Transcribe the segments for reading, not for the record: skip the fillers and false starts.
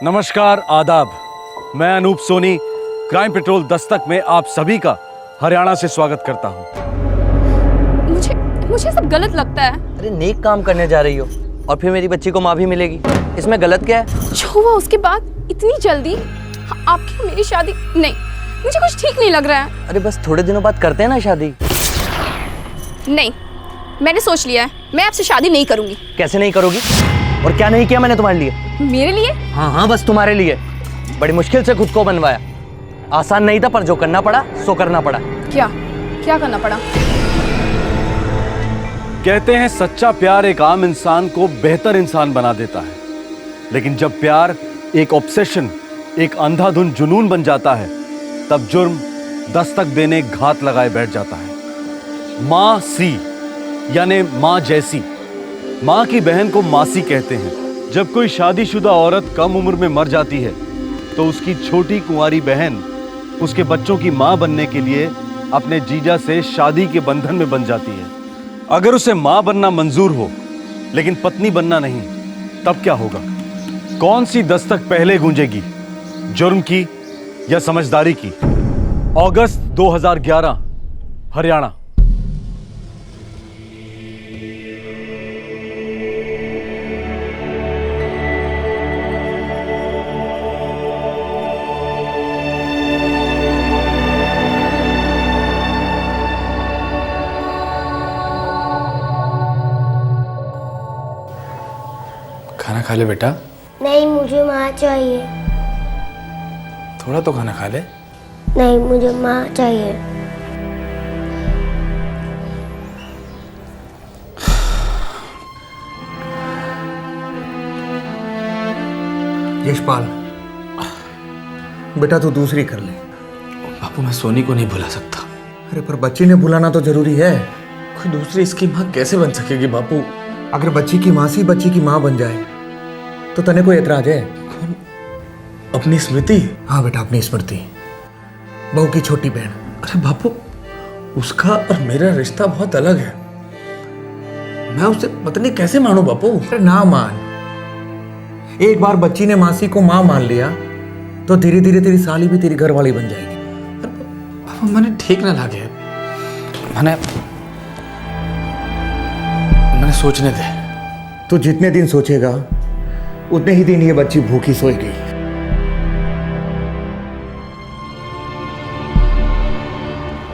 नमस्कार, आदाब। मैं अनूप सोनी क्राइम पेट्रोल दस्तक में आप सभी का हरियाणा से स्वागत करता हूँ। मुझे सब गलत लगता है। अरे नेक काम करने जा रही हो और फिर मेरी बच्ची को माँ भी मिलेगी, इसमें गलत क्या है? जो हुआ उसके बाद इतनी जल्दी आपकी मेरी शादी नहीं, मुझे कुछ ठीक नहीं लग रहा है। अरे बस थोड़े दिनों बाद करते हैं ना शादी। नहीं, मैंने सोच लिया है, मैं आपसे शादी नहीं करूंगी। कैसे नहीं करोगी? और क्या नहीं किया मैंने तुम्हारे लिए? मेरे लिए? हाँ, बस तुम्हारे लिए। बड़ी मुश्किल से खुद को बनवाया, आसान नहीं था, पर जो करना पड़ा सो करना पड़ा। क्या करना पड़ा? कहते हैं सच्चा प्यार एक आम इंसान को बेहतर इंसान बना देता है, लेकिन जब प्यार एक ऑब्सेशन, एक अंधाधुन जुनून बन जाता है, तब जुर्म दस्तक देने घात लगाए बैठ जाता है। माँ सी यानी माँ जैसी, माँ की बहन को मासी कहते हैं। जब कोई शादीशुदा औरत कम उम्र में मर जाती है तो उसकी छोटी कुंवारी बहन उसके बच्चों की माँ बनने के लिए अपने जीजा से शादी के बंधन में बन जाती है। अगर उसे माँ बनना मंजूर हो लेकिन पत्नी बनना नहीं, तब क्या होगा? कौन सी दस्तक पहले गूंजेगी, जुर्म की या समझदारी की? अगस्त 2011, हरियाणा। खाना खा ले बेटा। नहीं, मुझे माँ चाहिए। थोड़ा तो खाना खा ले। नहीं, मुझे माँ चाहिए। यशपाल, बेटा तू दूसरी कर ले। बापू मैं सोनी को नहीं भुला सकता। अरे पर बच्ची ने भुलाना तो जरूरी है। कोई दूसरी इसकी माँ कैसे बन सकेगी बापू? अगर बच्ची की मासी बच्ची की माँ बन जाए तो तने कोई एतराज है? कौन? अपनी स्मृति? हाँ बेटा, अपनी स्मृति, बहू की छोटी बहन। अरे बापू, उसका और मेरा रिश्ता बहुत अलग है। मैं उसे पत्नी कैसे मानू बापू? अरे ना मान। एक बार बच्ची ने मासी को माँ मान लिया तो धीरे धीरे तेरी साली भी तेरी घरवाली बन जाएगी। बापू मैंने ठीक ना लगे, मैंने सोचने दे। तू जितने दिन सोचेगा उतने ही दिन ये बच्ची भूखी सोएगी।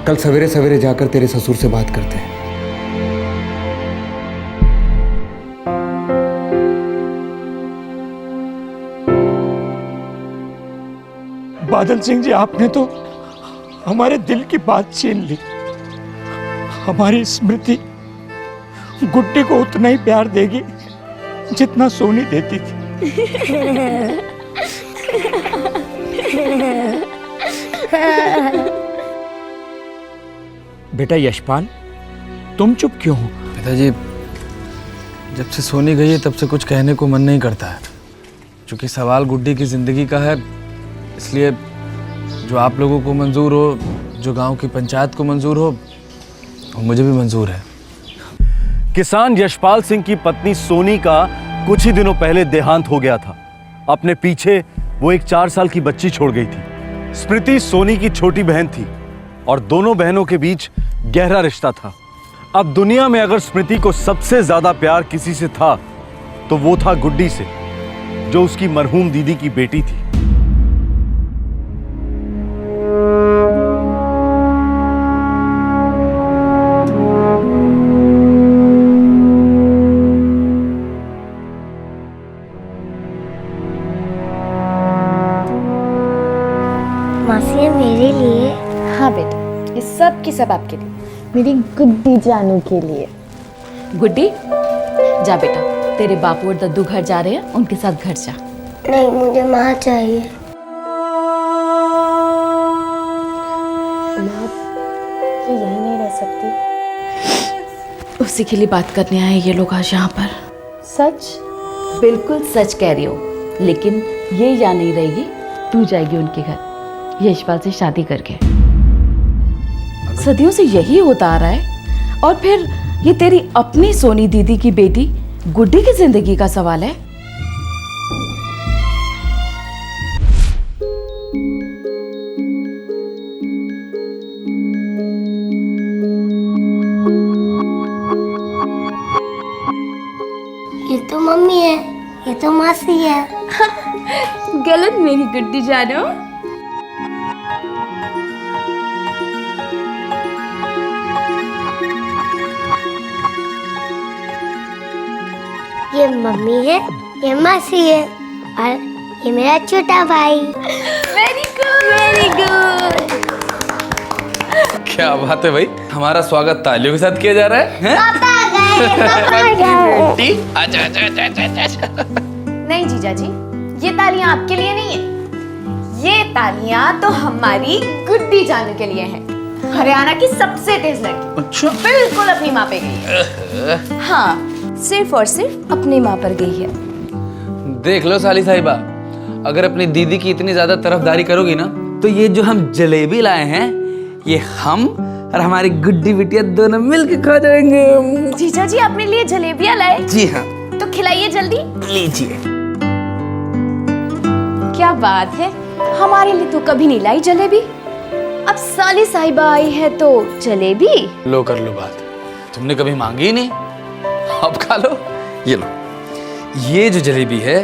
कल सवेरे सवेरे जाकर तेरे ससुर से बात करते हैं। बादल सिंह जी, आपने तो हमारे दिल की बात छीन ली। हमारी स्मृति गुड्डी को उतना ही प्यार देगी जितना सोनी देती थी। बेटा यशपाल, तुम चुप क्यों हो? पिताजी, जब से सोनी गई है तब से कुछ कहने को मन नहीं करता है। क्योंकि सवाल गुड्डी की जिंदगी का है, इसलिए जो आप लोगों को मंजूर हो, जो गांव की पंचायत को मंजूर हो, वो मुझे भी मंजूर है। किसान यशपाल सिंह की पत्नी सोनी का कुछ ही दिनों पहले देहांत हो गया था। अपने पीछे वो एक 4 साल की बच्ची छोड़ गई थी। स्मृति सोनी की छोटी बहन थी और दोनों बहनों के बीच गहरा रिश्ता था। अब दुनिया में अगर स्मृति को सबसे ज्यादा प्यार किसी से था तो वो था गुड्डी से, जो उसकी मरहूम दीदी की बेटी थी। मासी, मेरे लिए? हाँ बेटा, ये सब की सब आपके लिए, मेरी गुड्डी जानू के लिए। गुड्डी, जा बेटा, तेरे बापू और दद्दू घर जा रहे हैं, उनके साथ घर जा। नहीं, मुझे माँ चाहिए। माँ, ये यहीं नहीं रह सकती? उसी के लिए बात करने आए ये लोग आज यहाँ पर। सच? बिल्कुल सच कह रही हो, लेकिन ये यहाँ नहीं रहेगी, तू जाएगी उनके घर यशपाल से शादी करके। सदियों से यही होता आ रहा है, और फिर ये तेरी अपनी सोनी दीदी की बेटी गुड्डी की जिंदगी का सवाल है। तो मम्मी है, ये तो मासी है। गलत मेरी गुड्डी जानो। ये मम्मी है, ये मासी है और ये मेरा छोटा भाई। Very good, very good. क्या बात है भाई, हमारा स्वागत तालियों के साथ किया जा रहा है? पापा गए। बेटी, आजा आजा आजा आजा आजा। नहीं जीजा जी, ये तालियां आपके लिए नहीं है, ये तालियां तो हमारी गुड्डी जानू के लिए हैं। हरियाणा की सबसे तेज लड़की। अच्छा, बिल्कुल अपनी माँ पे गई है। हाँ, सिर्फ और सिर्फ अपनी माँ पर गई है। देख लो साली साहिबा, अगर अपनी दीदी की इतनी ज्यादा तरफदारी करोगी ना, तो ये जो हम जलेबी लाए हैं, ये हम और हमारी गुड्डी बिटिया दोनों मिलके खा जाएंगे। जीजा जी अपने लिए जलेबियां लाए? जी हाँ, तो खिलाइए जल्दी। लीजिए। क्या बात है, हमारे लिए तो कभी नहीं लाई जलेबी, अब साली साहिबा आई है तो जलेबी। लो कर लो बात, तुमने कभी मांगी ही नहीं, अब खा लो। ये लो, ये जो जलेबी है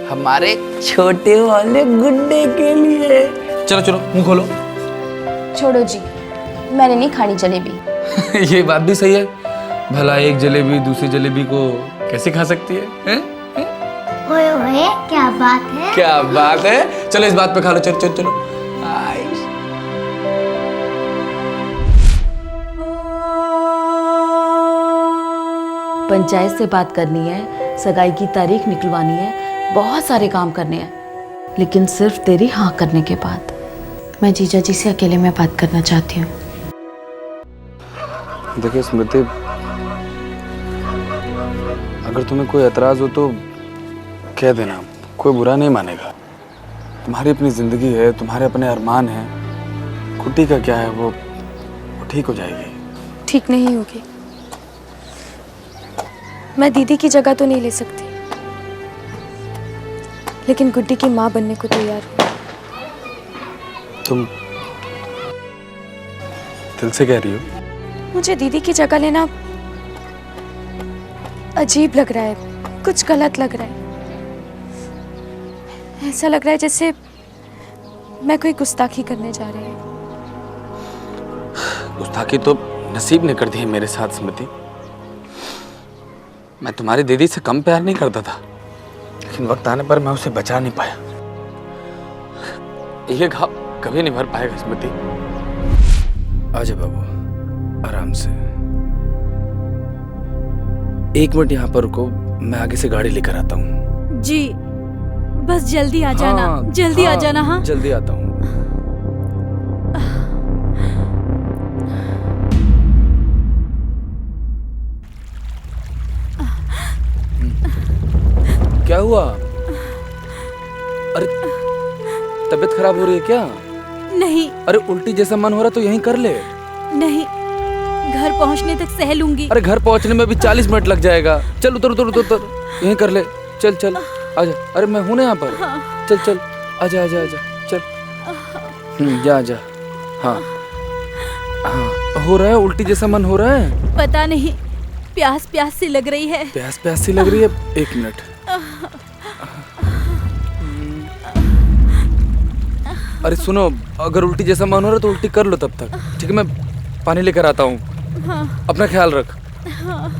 हमारे छोटे वाले गुड्डे के लिए। चलो चलो मुंह खोलो। छोड़ो जी, मैंने नहीं खानी जलेबी। ये बात भी सही है, भला एक जलेबी दूसरी जलेबी को कैसे खा सकती है, हैं? ओए ओए, क्या बात है? क्या बात है, चलो इस बात पे खा लो। चलो चलो चलो। पंचायत से बात करनी है, सगाई की तारीख निकलवानी है, बहुत सारे काम करने हैं, लेकिन सिर्फ तेरी हाँ करने के बाद। मैं जीजा जी से अकेले में बात करना चाहती हूँ। देखिए स्मृति, अगर तुम्हें कोई एतराज हो तो कह देना, कोई बुरा नहीं मानेगा। तुम्हारी अपनी जिंदगी है, तुम्हारे अपने अरमान हैं, गुड्डी का क्या है, वो ठीक हो जाएगी। ठीक नहीं होगी। मैं दीदी की जगह तो नहीं ले सकती, लेकिन गुड्डी की माँ बनने को तैयार हूँ। तुम दिल से कह रही हो? मुझे दीदी की जगह लेना अजीब लग रहा है, कुछ गलत लग रहा है। ऐसा लग रहा है जैसे मैं कोई गुस्ताखी करने जा रही हूँ। गुस्ताखी तो नसीब ने कर दी है मेरे साथ स्मृति। मैं तुम्हारी दीदी से कम प्यार नहीं करता था, लेकिन वक्त आने पर मैं उसे बचा नहीं पाया। ये घाव कभी नहीं भर पाएगा स्मृति। आजा बाबू, आराम से। एक मिनट यहाँ पर रुको, मैं आगे से गाड़ी लेकर आता हूँ। जी, बस जल्दी आ जाना। जल्दी आ जाना। हाँ, जल्दी आता हूँ। क्या हुआ? अरे तबीयत खराब हो रही है क्या? नहीं। अरे उल्टी जैसा मन हो रहा तो यहीं कर ले। नहीं, घर पहुंचने तक सह लूंगी। अरे घर पहुंचने में भी 40 मिनट लग जाएगा। चल उतर उतर उतर उतर, यहीं कर ले। चल चल आजा। अरे मैं हूं ना यहाँ पर। चल चल आजा आजा आजा चल। जा जा। हाँ हाँ, हो रहा है उल्टी जैसा मन हो रहा है। पता नहीं, प्यास प्यास सी लग रही है। प्यास प्यास सी लग रही है। एक मिनट। अरे सुनो, अगर उल्टी जैसा मन हो रहा है तो उल्टी कर लो तब तक, ठीक है? मैं पानी लेकर आता हूँ। हाँ। अपना ख्याल रख। हाँ।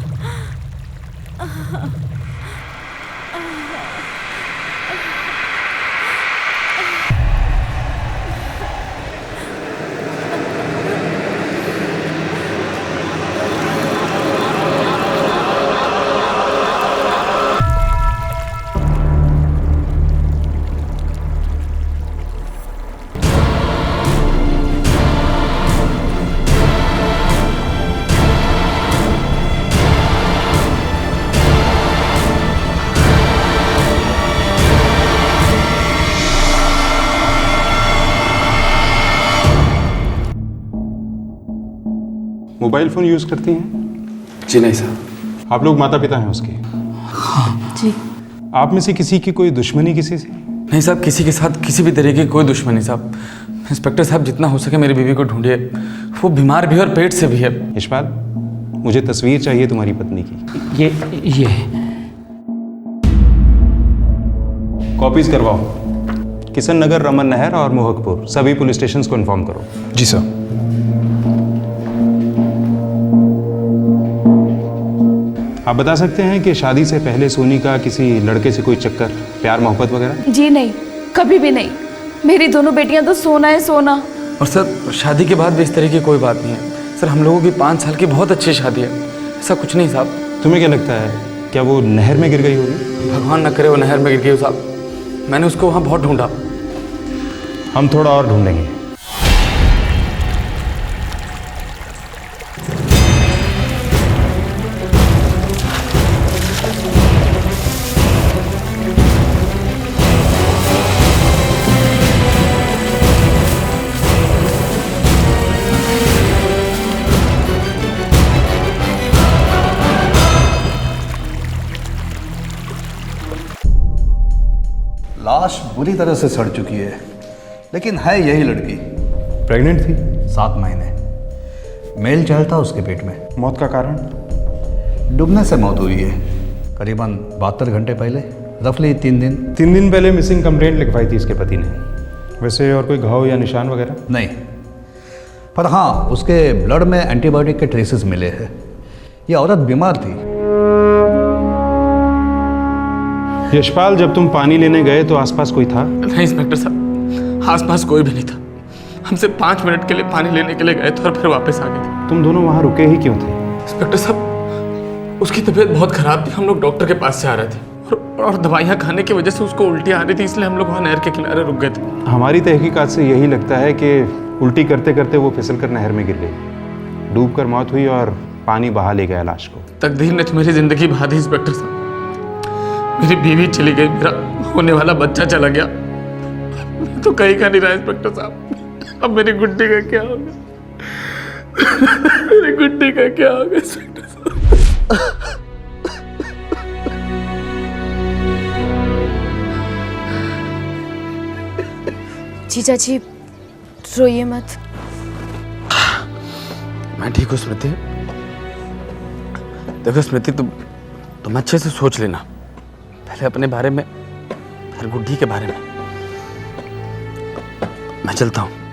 मोबाइल फ़ोन यूज़ करती हैं? जी नहीं साहब। आप लोग माता पिता हैं उसके? हाँ जी। आप में से किसी की कोई दुश्मनी किसी से? नहीं साहब, किसी के साथ किसी भी तरीके की कोई दुश्मनी साहब। इंस्पेक्टर साहब, जितना हो सके मेरी बीवी को ढूंढिए, वो बीमार भी है और पेट से भी है। यशपाल, मुझे तस्वीर चाहिए तुम्हारी पत्नी की। ये कॉपीज करवाओ। किशन नगर, रमन नहर और मोहकपुर सभी पुलिस स्टेशन को इन्फॉर्म करो। जी सर। आप बता सकते हैं कि शादी से पहले सोनी का किसी लड़के से कोई चक्कर, प्यार मोहब्बत वगैरह? जी नहीं, कभी भी नहीं। मेरी दोनों बेटियां तो सोना है सोना। और सर शादी के बाद भी इस तरह की कोई बात नहीं है सर। हम लोगों की 5 साल की बहुत अच्छी शादी है, ऐसा कुछ नहीं साहब। तुम्हें क्या लगता है, क्या वो नहर में गिर गई होगी? भगवान न करे वो नहर में गिर गई हो साहब। मैंने उसको वहाँ बहुत ढूंढा। हम थोड़ा और ढूंढेंगे। लाश बुरी तरह से सड़ चुकी है, लेकिन है यही लड़की। प्रेग्नेंट थी? 7 महीने। मेल चाइल्ड था उसके पेट में। मौत का कारण? डूबने से मौत हुई है, करीबन 72 घंटे पहले, रफली 3 दिन। 3 दिन पहले मिसिंग कंप्लेंट लिखवाई थी इसके पति ने। वैसे और कोई घाव या निशान वगैरह? नहीं, पर हाँ उसके ब्लड में एंटीबायोटिक के ट्रेसेस मिले हैं। ये औरत बीमार थी। यशपाल, जब तुम पानी लेने गए तो आसपास कोई था? नहीं इंस्पेक्टर साहब, आसपास कोई भी नहीं था। हम सिर्फ 5 मिनट के लिए पानी लेने के लिए गए थे और फिर वापस आ गए थे। तुम दोनों वहाँ रुके ही क्यों थे? इंस्पेक्टर साहब, उसकी तबीयत बहुत खराब थी। हम लोग डॉक्टर के पास से आ रहे थे और दवाइयाँ खाने की वजह से उसको उल्टी आ रही थी, इसलिए हम लोग वहाँ नहर के किनारे रुक गए थे। हमारी तहकीकात से यही लगता है कि उल्टी करते करते वो फिसल कर नहर में गिर गई, डूब कर मौत हुई और पानी बहा ले गया लाश को। तकदीर ने तो मेरी जिंदगी बहा दी इंस्पेक्टर साहब। मेरी बीवी चली गई, मेरा होने वाला बच्चा चला गया, मैं तो कहीं का नहीं रहा इंस्पेक्टर साहब। अब मेरी गुड्डी का क्या होगा? मेरी गुड्डी का क्या होगा इंस्पेक्टर साहब? जीजा जी रोइए मत। मैं ठीक हूँ स्मृति। देखो स्मृति, तुम अच्छे से सोच लेना, पहले अपने बारे में, फिर गुड्डी के बारे में। मैं चलता हूँ।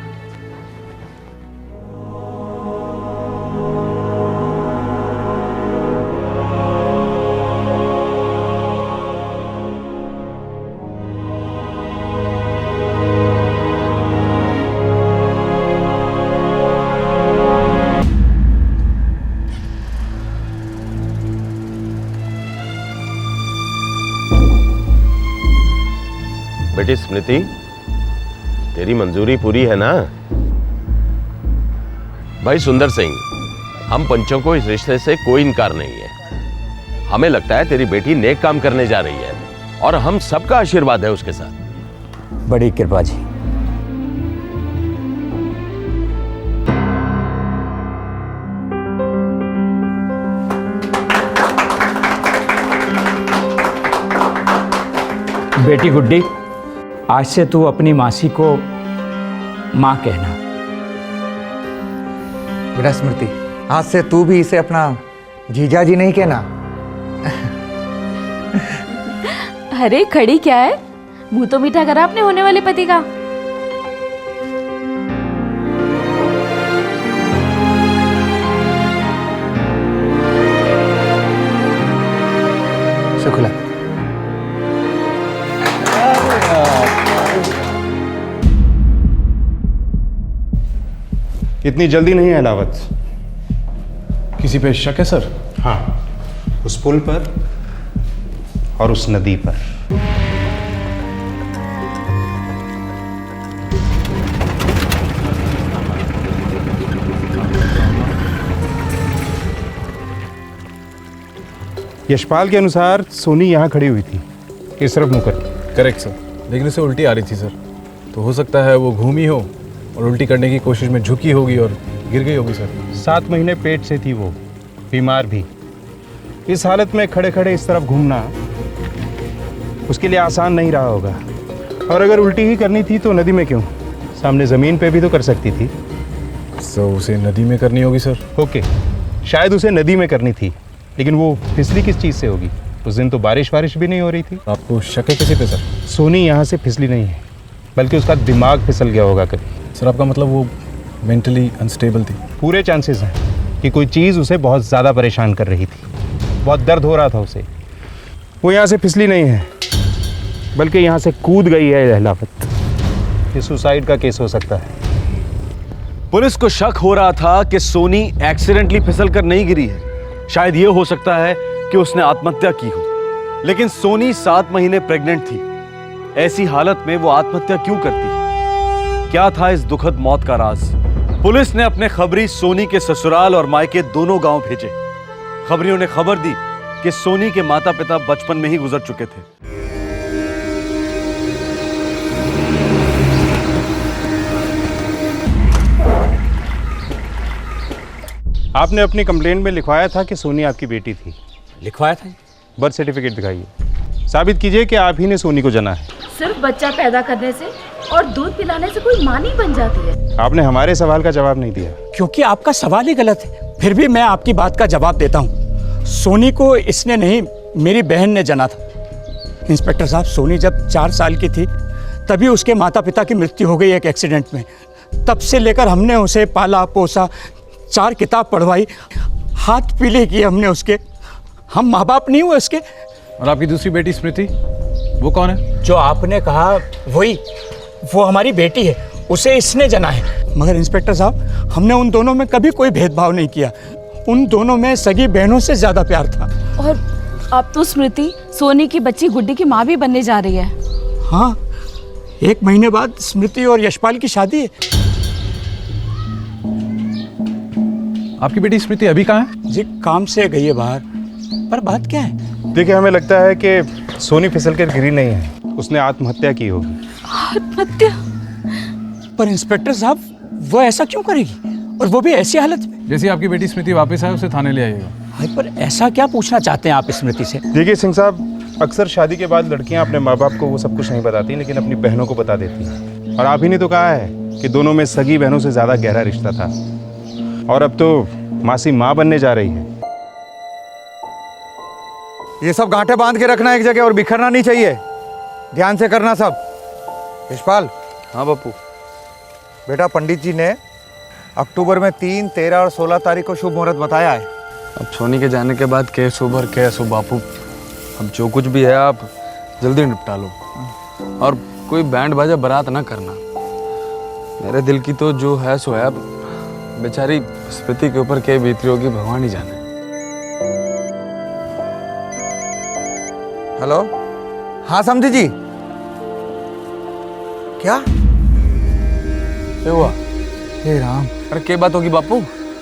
बेटी स्मृति, तेरी मंजूरी पूरी है ना? भाई सुंदर सिंह, हम पंचों को इस रिश्ते से कोई इनकार नहीं है। हमें लगता है तेरी बेटी नेक काम करने जा रही है और हम सबका आशीर्वाद है उसके साथ। बड़ी कृपा जी। बेटी गुड्डी, आज से तू अपनी मासी को माँ कहना। बेटा स्मृति, आज से तू भी इसे अपना जीजा जी नहीं कहना। अरे खड़ी क्या है, मुंह तो मीठा करा अपने होने वाले पति का। शुक्ला। इतनी जल्दी नहीं है अलावत। किसी पे शक है सर? हाँ, उस पुल पर और उस नदी पर। यशपाल के अनुसार सोनी यहाँ खड़ी हुई थी, इस तरफ मुंह करके। करेक्ट सर, लेकिन उसे उल्टी आ रही थी सर, तो हो सकता है वो घूमी हो और उल्टी करने की कोशिश में झुकी होगी और गिर गई होगी सर। 7 महीने पेट से थी वो, बीमार भी। इस हालत में खड़े खड़े इस तरफ घूमना उसके लिए आसान नहीं रहा होगा। और अगर उल्टी ही करनी थी तो नदी में क्यों, सामने ज़मीन पे भी तो कर सकती थी। तो उसे नदी में करनी होगी सर। ओके, शायद उसे नदी में करनी थी, लेकिन वो फिसली किस चीज़ से होगी? उस दिन तो बारिश भी नहीं हो रही थी। आपको शक है किसी पे सर? सोनी यहाँ से फिसली नहीं है, बल्कि उसका दिमाग फिसल गया होगा कभी। सर आपका मतलब वो मेंटली अनस्टेबल थी? पूरे चांसेस हैं कि कोई चीज़ उसे बहुत ज़्यादा परेशान कर रही थी, बहुत दर्द हो रहा था उसे। वो यहाँ से फिसली नहीं है, बल्कि यहाँ से कूद गई है लहलावत। ये सुसाइड का केस हो सकता है। पुलिस को शक हो रहा था कि सोनी एक्सीडेंटली फिसल कर नहीं गिरी है। शायद ये हो सकता है कि उसने आत्महत्या की हो। लेकिन सोनी 7 महीने प्रेग्नेंट थी। ऐसी हालत में वो आत्महत्या क्यों करती? क्या था इस दुखद मौत का राज? पुलिस ने अपने खबरी सोनी के ससुराल और मायके दोनों गांव भेजे। खबरियों ने खबर दी कि सोनी के माता पिता बचपन में ही गुजर चुके थे। आपने अपनी कंप्लेंट में लिखवाया था कि सोनी आपकी बेटी थी। लिखवाया था? बर्थ सर्टिफिकेट दिखाइए, साबित कीजिए कि आप ही ने सोनी को जना है। सिर्फ बच्चा पैदा करने से और दूध पिलाने से कोई मां नहीं बन जाती है। आपने हमारे सवाल का जवाब नहीं दिया। क्योंकि आपका सवाल ही गलत है। फिर भी मैं आपकी बात का जवाब देता हूँ। सोनी को इसने नहीं, मेरी बहन ने जना था। इंस्पेक्टर साहब, सोनी जब 4 साल की थी तभी उसके माता पिता की मृत्यु हो गई एक एक्सीडेंट में। तब से लेकर हमने उसे पाला पोसा, 4 किताब पढ़वाई, हाथ पीले किए हमने उसके। हम माँ बाप नहीं हुए उसके। और आपकी दूसरी बेटी स्मृति, वो कौन है? जो आपने कहा वही, वो हमारी बेटी है, उसे इसने जना है। मगर इंस्पेक्टर साहब, हमने उन दोनों में कभी कोई भेदभाव नहीं किया। उन दोनों में सगी बहनों से ज़्यादा प्यार था। और अब तो स्मृति सोनी की बच्ची गुड्डी की माँ भी बनने जा रही है। हाँ, 1 महीने बाद स्मृति और यशपाल की शादी है। आपकी बेटी स्मृति अभी कहाँ है? जी काम से गई है बाहर। पर बात क्या है? देखिए, हमें लगता है कि सोनी फिसल कर गिरी नहीं है, उसने आत्महत्या की होगी। आत्महत्या? पर इंस्पेक्टर साहब, वो ऐसा क्यों करेगी, और वो भी ऐसी हालत में? जैसे आपकी बेटी स्मृति वापस आए उसे थाने ले आइएगा। भाई, पर ऐसा क्या पूछना चाहते हैं आप स्मृति से? देखिए सिंह साहब, अक्सर शादी के बाद लड़कियां अपने माँ बाप को वो सब कुछ नहीं बताती, लेकिन अपनी बहनों को बता देती हैं। और आप ही ने तो कहा है कि दोनों में सगी बहनों से ज़्यादा गहरा रिश्ता था, और अब तो मासी माँ बनने जा रही है। ये सब गांठें बांध के रखना एक जगह और बिखरना नहीं चाहिए। ध्यान से करना सब। यशपाल। हाँ बापू। बेटा, पंडित जी ने अक्टूबर में 3, 13 और 16 तारीख को शुभ मुहूर्त बताया है। अब सोनी के जाने के बाद क्या शुभ और क्या शुभ बापू, अब जो कुछ भी है आप जल्दी निपटा लो। और कोई बैंड बाजा बारात ना करना। मेरे दिल की तो जो है सो है। अब बेचारी स्मृति के ऊपर क्या बीती होगी भगवान ही जाने। हेलो। हाँ समझी जी। क्या हुआ? हे राम। अरे क्या बात होगी बापू?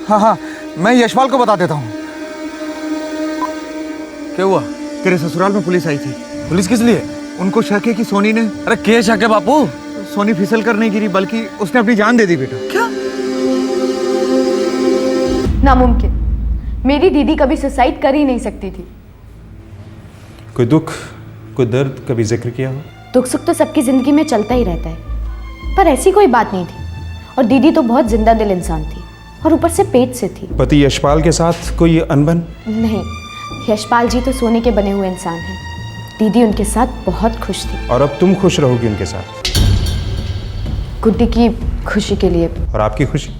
हाँ, मैं यशपाल को बता देता हूँ। क्या हुआ? तेरे ससुराल में पुलिस आई थी। पुलिस किस लिए? उनको शक है कि सोनी ने। अरे क्या शक है बापू? सोनी फिसल कर नहीं गिरी, बल्कि उसने अपनी जान दे दी। बेटा क्या? नामुमकिन। मेरी दीदी कभी सुसाइड कर ही नहीं सकती थी। कोई दुख, कोई दर्द कभी जिक्र किया हो? दुख सुख तो सबकी जिंदगी में चलता ही रहता है, पर ऐसी कोई बात नहीं थी। और दीदी तो बहुत जिंदा दिल इंसान थी, और ऊपर से पेट से थी। पति यशपाल के साथ कोई अनबन? नहीं, यशपाल जी तो सोने के बने हुए इंसान हैं। दीदी उनके साथ बहुत खुश थी। और अब तुम खुश रहोगी उनके साथ? गुड्डी की खुशी के लिए। और आपकी खुशी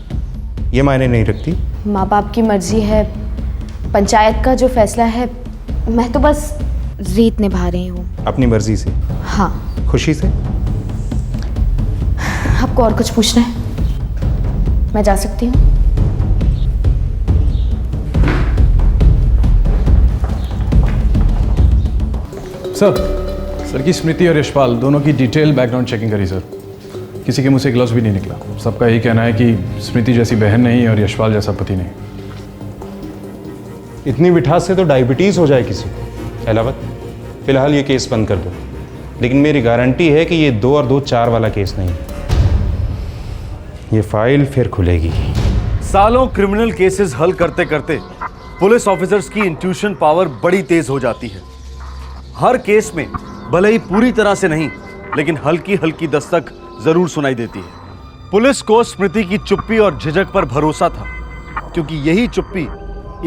ये मायने नहीं रखती? माँ बाप की मर्जी है, पंचायत का जो फैसला है, मैं तो बस रीत निभा रही हूँ। अपनी मर्जी से? हाँ। खुशी से? आपको और कुछ पूछना है? मैं जा सकती हूँ? सर की स्मृति और यशपाल दोनों की डिटेल बैकग्राउंड चेकिंग करी सर। किसी के मुंह से ग्लव्स भी नहीं निकला। सबका यही कहना है कि स्मृति जैसी बहन नहीं और यशपाल जैसा पति नहीं। इतनी मिठास से तो डायबिटीज हो जाए किसी को। अलावत, फिलहाल ये केस बंद कर दो, लेकिन मेरी गारंटी है कि ये 2 और 2 4 वाला केस नहीं है। ये फाइल फिर खुलेगी। सालों क्रिमिनल केसेस हल करते करते पुलिस ऑफिसर्स की इंट्यूशन पावर बड़ी तेज हो जाती है। हर केस में भले ही पूरी तरह से नहीं, लेकिन हल्की हल्की दस्तक जरूर सुनाई देती है। पुलिस को स्मृति की चुप्पी और झिझक पर भरोसा था, क्योंकि यही चुप्पी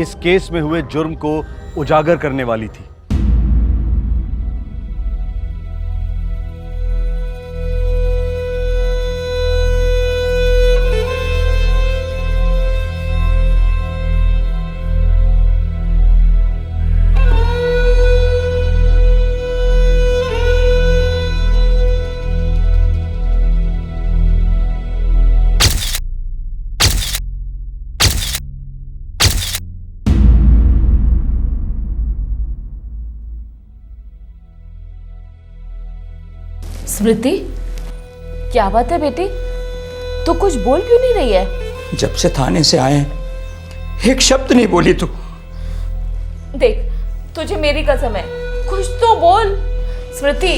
इस केस में हुए जुर्म को उजागर करने वाली थी। स्मृति, क्या बात है बेटी? तू कुछ बोल क्यों नहीं रही है? जब से थाने से आए हैं, एक शब्द नहीं बोली तू। देख, तुझे मेरी कसम है, कुछ तो बोल। स्मृति।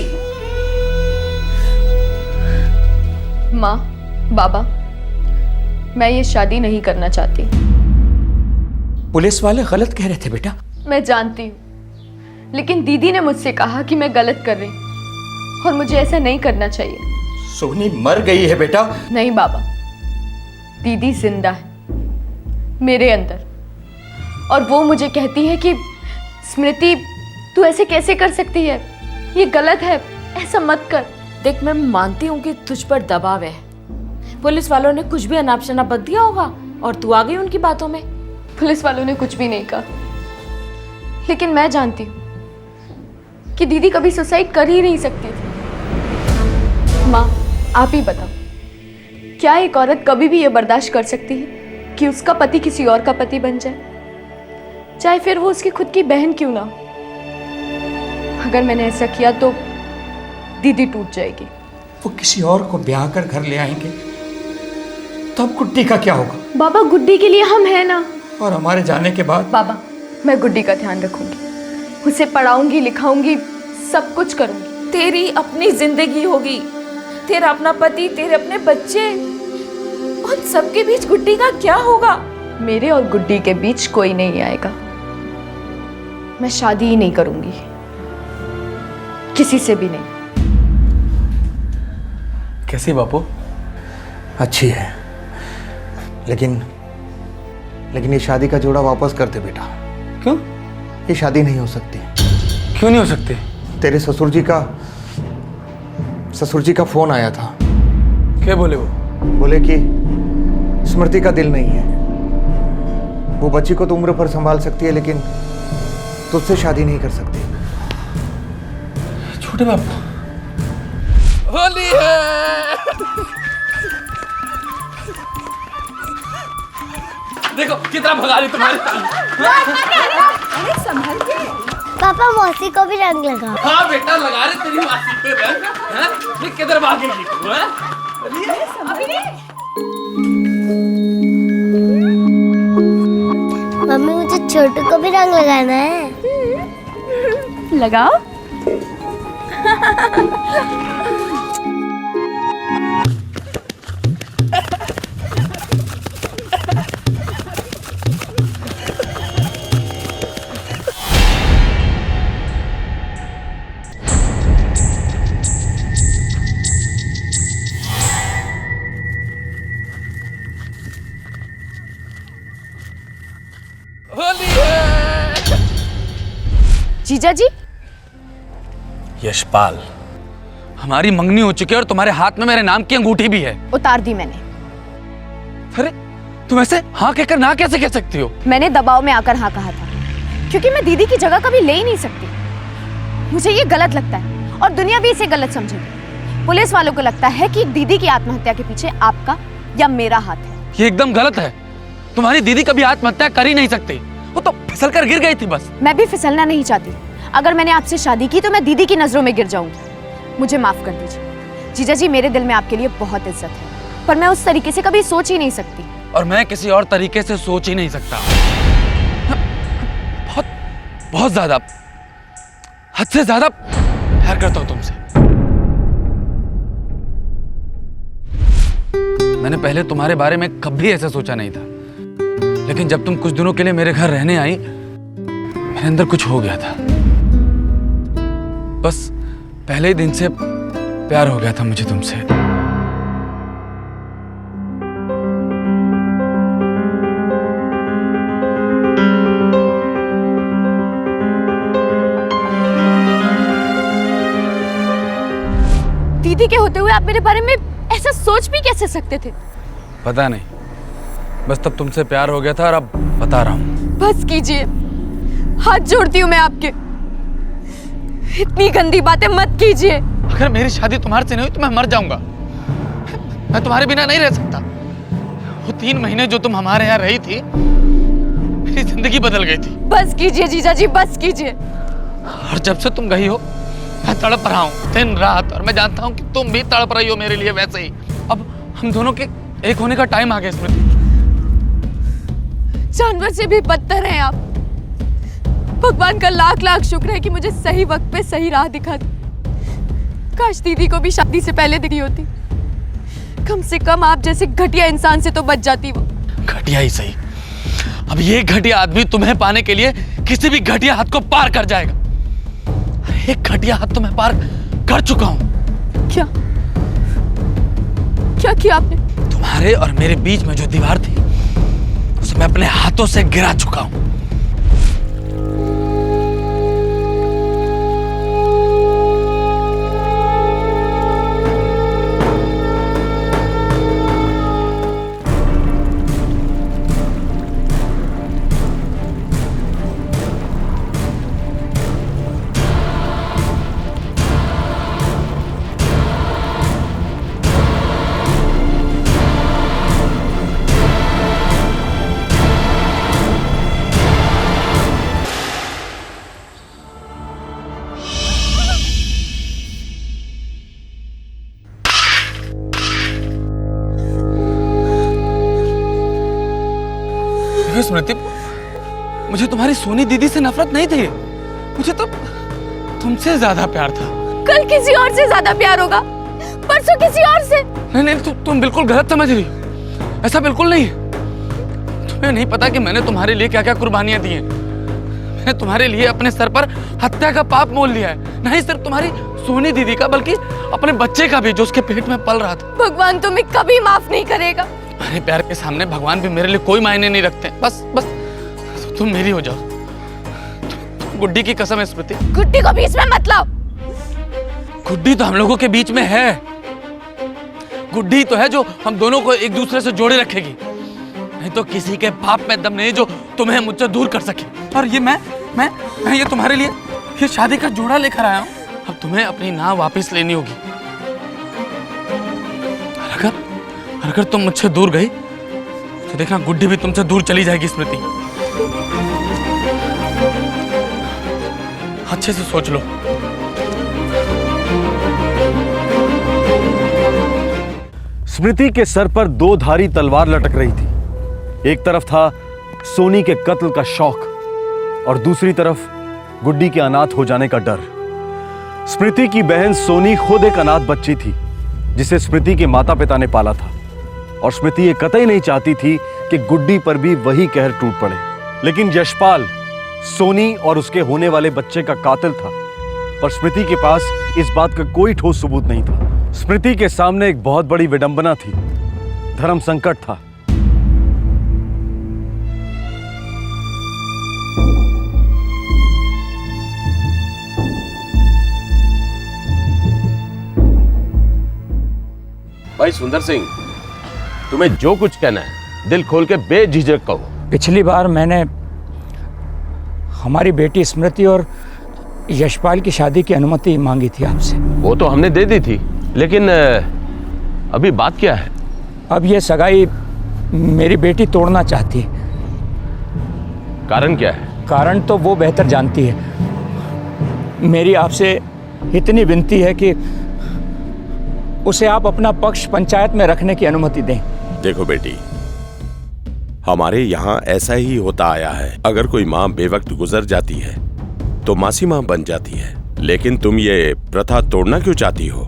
माँ, बाबा, मैं ये शादी नहीं करना चाहती। पुलिस वाले गलत कह रहे थे बेटा। मैं जानती हूँ, लेकिन दीदी ने मुझसे कहा कि मैं गलत कर रही हूँ और मुझे ऐसा नहीं करना चाहिए। सोनी मर गई है बेटा। नहीं बाबा, दीदी जिंदा है मेरे अंदर, और वो मुझे कहती है कि स्मृति, तू ऐसे कैसे कर सकती है, ये गलत है, ऐसा मत कर। देख, मैं मानती हूँ कि तुझ पर दबाव है, पुलिस वालों ने कुछ भी अनाप शनाप बक दिया होगा और तू आ गई उनकी बातों में। पुलिस वालों ने कुछ भी नहीं कहा, लेकिन मैं जानती हूँ कि दीदी कभी सुसाइड कर ही नहीं सकती थी। माँ, आप ही बताओ, क्या एक औरत कभी भी ये बर्दाश्त कर सकती है कि उसका पति किसी और का पति बन जाए, चाहे फिर वो उसकी खुद की बहन क्यों ना हो? अगर मैंने ऐसा किया तो दीदी टूट जाएगी। वो किसी और को ब्याह कर घर ले आएंगे, तब गुड्डी का क्या होगा? बाबा, गुड्डी के लिए हम हैं ना। और हमारे जाने के बाद? बाबा, मैं गुड्डी का ध्यान रखूंगी, उसे पढ़ाऊंगी, लिखाऊंगी, सब कुछ करूंगी। तेरी अपनी जिंदगी होगी, तेरा अपना पति, तेरे अपने बच्चे, उन सबके बीच गुड्डी का क्या होगा? मेरे और गुड्डी के बीच कोई नहीं आएगा। मैं शादी ही नहीं करूंगी, किसी से भी नहीं। कैसी बापू? अच्छी है, लेकिन ये शादी का जोड़ा वापस कर दे बेटा। क्यों? ये शादी नहीं हो सकती। क्यों नहीं हो सकती? तेरे ससुर जी का फोन आया था। क्या बोले वो? बोले कि स्मृति का दिल नहीं है, वो बच्ची को तो उम्र भर संभाल सकती है, लेकिन तुझसे शादी नहीं कर सकती। छोटे बापू, होली है। देखो कितना भगा रही तुम्हारे। अरे संभल के। पापा, मौसी को भी रंग लगा। हाँ बेटा, लगा रहे तेरी मासी पे रंग। हैं? किधर भागेगी तू? हैं? मम्मी, मुझे छोटू को भी रंग लगाना है। लगाओ। जीजा जी। यशपाल, हमारी मंगनी हो चुकी है और तुम्हारे हाथ में मेरे नाम की अंगूठी भी है। उतार दी मैंने। अरे तुम ऐसे हाँ कहकर ना कैसे कह सकती हो? मैंने दबाव में आकर हाँ कहा था, क्योंकि मैं दीदी की जगह कभी ले ही नहीं सकती। मुझे ये गलत लगता है और दुनिया भी इसे गलत समझेगी। पुलिस वालों को लगता है कि दीदी की आत्महत्या के पीछे आपका या मेरा हाथ है। ये एकदम गलत है। तुम्हारी दीदी कभी आत्महत्या कर ही नहीं सकती, वो तो फिसल कर गिर गई थी बस। मैं भी फिसलना नहीं चाहती। अगर मैंने आपसे शादी की तो मैं दीदी की नजरों में गिर जाऊंगी। मुझे माफ कर दीजिए जीजा जी, मेरे दिल में आपके लिए बहुत इज्जत है, पर मैं उस तरीके से कभी सोच ही नहीं सकती। और मैं किसी और तरीके से सोच ही नहीं सकता। बहुत बहुत ज्यादा, हद से ज्यादा प्यार करता हूं तुमसे। मैंने पहले तुम्हारे बारे में कभी ऐसा सोचा नहीं था, लेकिन जब तुम कुछ दिनों के लिए मेरे घर रहने आई, मेरे अंदर कुछ हो गया था। बस पहले ही दिन से प्यार हो गया था मुझे तुमसे। दीदी के होते हुए आप मेरे बारे में ऐसा सोच भी कैसे सकते थे? पता नहीं, बस तब तुमसे प्यार हो गया था और अब बता रहा हूं। बस कीजिए, हाथ जोड़ती हूँ मैं आपके, इतनी गंदी बातें मत कीजिए। अगर मेरी शादी तुम्हारे से नहीं हुई तो मैं मर जाऊंगा। मैं तुम्हारे बिना नहीं रह सकता। वो 3 महीने जो तुम हमारे यहाँ रही थी, मेरी जिंदगी बदल गई थी। बस कीजिए जीजा जी, बस कीजिए। और जब से तुम गई हो, मैं तड़प रहा हूँ दिन रात, और मैं जानता हूँ कि तुम भी तड़प रही हो मेरे लिए वैसे ही। अब हम दोनों के एक होने का टाइम आ गया स्मृति। जानवर से भी बदतर हैं आप। भगवान का लाख लाख शुक्र है कि मुझे सही वक्त पे सही राह दिखा दी। काश दीदी को भी शादी से पहले दिखी होती। कम से कम आप जैसे घटिया इंसान से तो बच जाती वो। घटिया ही सही, अब ये घटिया आदमी तुम्हें पाने के लिए किसी भी घटिया हाथ को पार कर जाएगा। एक घटिया हाथ तो मैं पार कर चुका हूं। क्या क्या किया आपने? तुम्हारे और मेरे बीच में जो दीवार थी उसे मैं अपने हाथों से गिरा चुका हूं। स्मृति, मुझे तुम्हारी सोनी दीदी से नफरत नहीं थी, मुझे तो तुमसे ज्यादा प्यार था। कल किसी और से ज्यादा प्यार होगा, परसों किसी और से। नहीं, तुम बिल्कुल गलत समझ रही हो। ऐसा बिल्कुल नहीं है। तुम्हें नहीं पता कि मैंने तुम्हारे लिए क्या क्या कुर्बानियां दी हैं। मैंने तुम्हारे लिए अपने सर पर हत्या का पाप मोल लिया है। नहीं सिर्फ तुम्हारी सोनी दीदी का, बल्कि अपने बच्चे का भी, जो उसके पेट में पल रहा था। भगवान तुम्हें कभी माफ नहीं करेगा। मेरे प्यार के सामने भगवान भी मेरे लिए कोई मायने नहीं रखते। बस तुम मेरी हो जाओ। गुड्डी की कसम है स्मृति। गुड्डी को बीच में मत लाओ। गुड्डी तो हम लोगों के बीच में है। गुड्डी तो है जो हम दोनों को एक दूसरे से जोड़े रखेगी। नहीं तो किसी के पाप में दम नहीं जो तुम्हें मुझसे दूर कर सके। और ये मैं ये तुम्हारे लिए ये शादी का जोड़ा लेकर आया हूँ। अब तुम्हें अपनी नाव वापस लेनी होगी। अगर तुम मुझसे दूर गई तो देखना गुड्डी भी तुमसे दूर चली जाएगी स्मृति। अच्छे से सोच लो। स्मृति के सर पर दो धारी तलवार लटक रही थी। एक तरफ था सोनी के कत्ल का शौक और दूसरी तरफ गुड्डी के अनाथ हो जाने का डर। स्मृति की बहन सोनी खुद एक अनाथ बच्ची थी जिसे स्मृति के माता पिता ने पाला था, और स्मृति ये कतई नहीं चाहती थी कि गुड्डी पर भी वही कहर टूट पड़े। लेकिन यशपाल सोनी और उसके होने वाले बच्चे का कातिल था, पर स्मृति के पास इस बात का कोई ठोस सबूत नहीं था। स्मृति के सामने एक बहुत बड़ी विडंबना थी, धर्म संकट था। भाई सुंदर सिंह, तुम्हें जो कुछ कहना है दिल खोल के बेझिझक कहो। पिछली बार मैंने हमारी बेटी स्मृति और यशपाल की शादी की अनुमति मांगी थी आपसे। वो तो हमने दे दी थी, लेकिन अभी बात क्या है? अब ये सगाई मेरी बेटी तोड़ना चाहती है। कारण क्या है? कारण तो वो बेहतर जानती है। मेरी आपसे इतनी विनती है कि उसे आप अपना पक्ष पंचायत में रखने की अनुमति दें। देखो बेटी, हमारे यहाँ ऐसा ही होता आया है। अगर कोई माँ बेवक्त गुजर जाती है तो मासी माँ बन जाती है, लेकिन तुम ये प्रथा तोड़ना क्यों चाहती हो?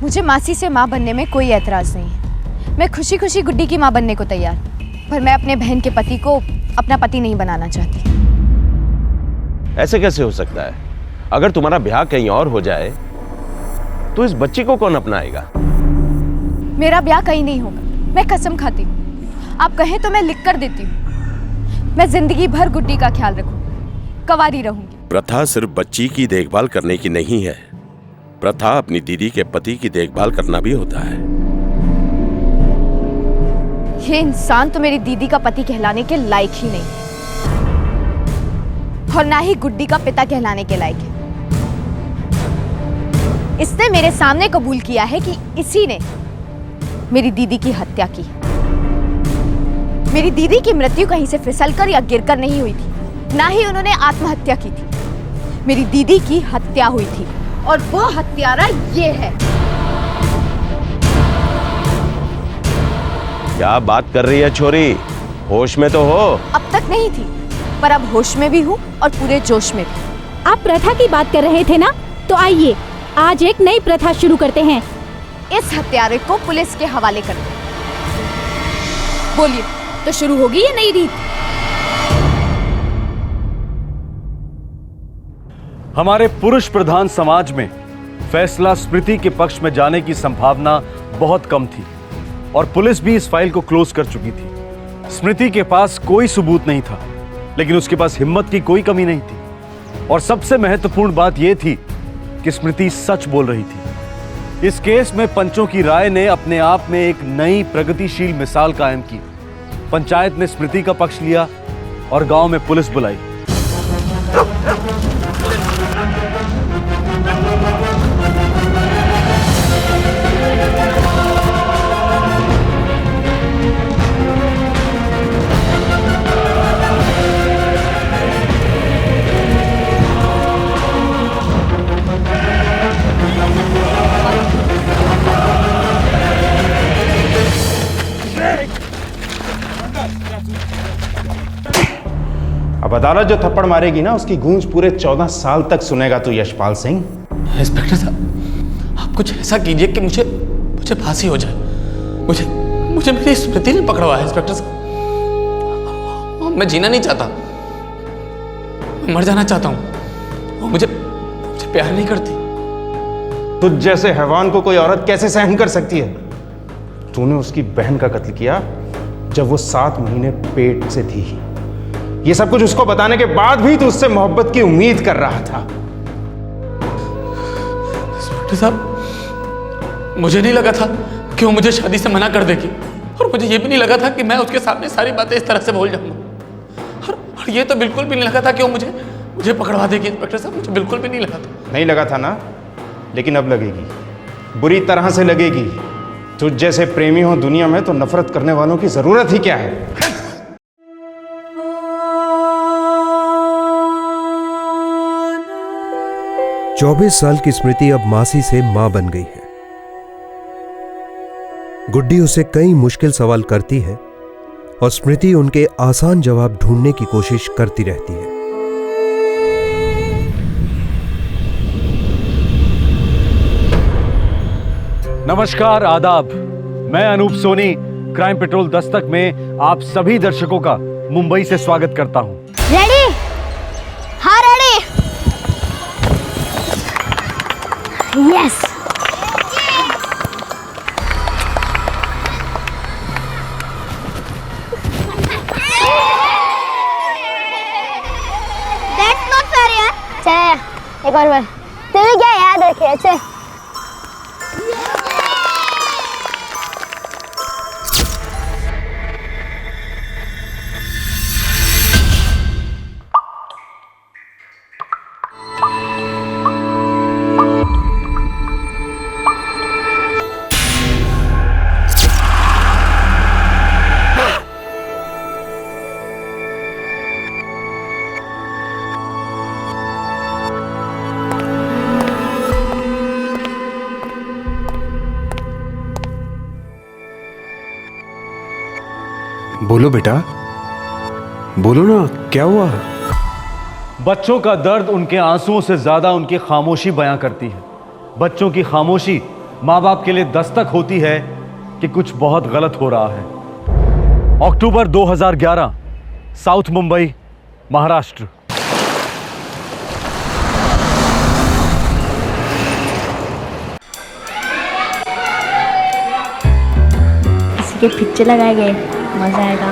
मुझे मासी से माँ बनने में कोई ऐतराज नहीं है। मैं खुशी खुशी गुड्डी की माँ बनने को तैयार, पर मैं अपने बहन के पति को अपना पति नहीं बनाना चाहती। ऐसे कैसे हो सकता है? अगर तुम्हारा ब्याह कहीं और हो जाए तो इस बच्ची को कौन अपनाएगा? मेरा ब्याह कहीं नहीं होगा, मैं कसम खाती हूँ। आप कहें तो मैं लिख कर देती हूँ। मैं जिंदगी भर गुड्डी का ख्याल रखूंगी, कंवारी रहूंगी। प्रथा सिर्फ बच्ची की देखभाल करने की नहीं है, प्रथा अपनी दीदी के पति की देखभाल करना भी होता है। ये इंसान तो मेरी दीदी का पति कहलाने के लायक ही नहीं और ना ही गुड्डी का पिता कहलाने के लायक है। इसने मेरे सामने कबूल किया है कि इसी ने मेरी दीदी की हत्या की। मेरी दीदी की मृत्यु कहीं से फिसलकर या गिरकर नहीं हुई थी, ना ही उन्होंने आत्महत्या की थी। मेरी दीदी की हत्या हुई थी और वो हत्यारा ये है। क्या बात कर रही है छोरी? होश में तो हो? अब तक नहीं थी, पर अब होश में भी हूँ और पूरे जोश में भी। आप प्रथा की बात कर रहे थे ना, तो आइए आज एक नई प्रथा शुरू करते हैं। इस हत्यारे को पुलिस के हवाले कर दो। बोलिए, तो शुरू होगी ये नई रीत? हमारे पुरुष प्रधान समाज में फैसला स्मृति के पक्ष में जाने की संभावना बहुत कम थी और पुलिस भी इस फाइल को क्लोज कर चुकी थी। स्मृति के पास कोई सबूत नहीं था, लेकिन उसके पास हिम्मत की कोई कमी नहीं थी और सबसे महत्वपूर्ण बात यह थी कि स्मृति सच बोल रही थी। इस केस में पंचों की राय ने अपने आप में एक नई प्रगतिशील मिसाल कायम की। पंचायत ने स्मृति का पक्ष लिया और गांव में पुलिस बुलाई। अब अदालत जो थप्पड़ मारेगी ना, उसकी गूंज पूरे 14 साल तक सुनेगा तू यशपाल सिंह। इंस्पेक्टर साहब, आप कुछ ऐसा कीजिए कि मुझे फांसी हो जाए। मुझे मेरी स्मृति ने पकड़ा हुआ है इंस्पेक्टर साहब। मैं जीना नहीं चाहता, मर जाना चाहता हूँ। वो मुझे प्यार नहीं करती। तुझ जैसे हैवान को कोई औरत कैसे सहन कर सकती है? तूने उसकी बहन का कत्ल किया जब वो 7 महीने पेट से थी। ये सब कुछ उसको बताने के बाद भी तू उससे मोहब्बत की उम्मीद कर रहा था। इंस्पेक्टर साहब, मुझे नहीं लगा था कि वो मुझे शादी से मना कर देगी और मुझे ये भी नहीं लगा था कि मैं उसके सामने सारी बातें इस तरह से बोल जाऊंगा और ये तो बिल्कुल भी नहीं लगा था कि वो मुझे पकड़वा देगी। इंस्पेक्टर साहब, मुझे बिल्कुल भी नहीं लगा था। नहीं लगा था ना, लेकिन अब लगेगी, बुरी तरह से लगेगी। तुझ जैसे प्रेमी हो दुनिया में तो नफरत करने वालों की जरूरत ही क्या है? चौबीस साल की स्मृति अब मासी से मां बन गई है। गुड्डी उसे कई मुश्किल सवाल करती है और स्मृति उनके आसान जवाब ढूंढने की कोशिश करती रहती है। नमस्कार, आदाब। मैं अनूप सोनी क्राइम पेट्रोल दस्तक में आप सभी दर्शकों का मुंबई से स्वागत करता हूं। रेडी? हाँ ready. Yes. That's not fair यार। चल एक और बार। तुझे क्या याद रखे? अच्छा। बोलो बेटा, बोलो ना, क्या हुआ? बच्चों का दर्द उनके आंसुओं से ज्यादा उनकी खामोशी बयां करती है। बच्चों की खामोशी माँ बाप के लिए दस्तक होती है कि कुछ बहुत गलत हो रहा है। अक्टूबर 2011, साउथ मुंबई, महाराष्ट्र। इसके पिक्चर लगाए गए, मजा आएगा।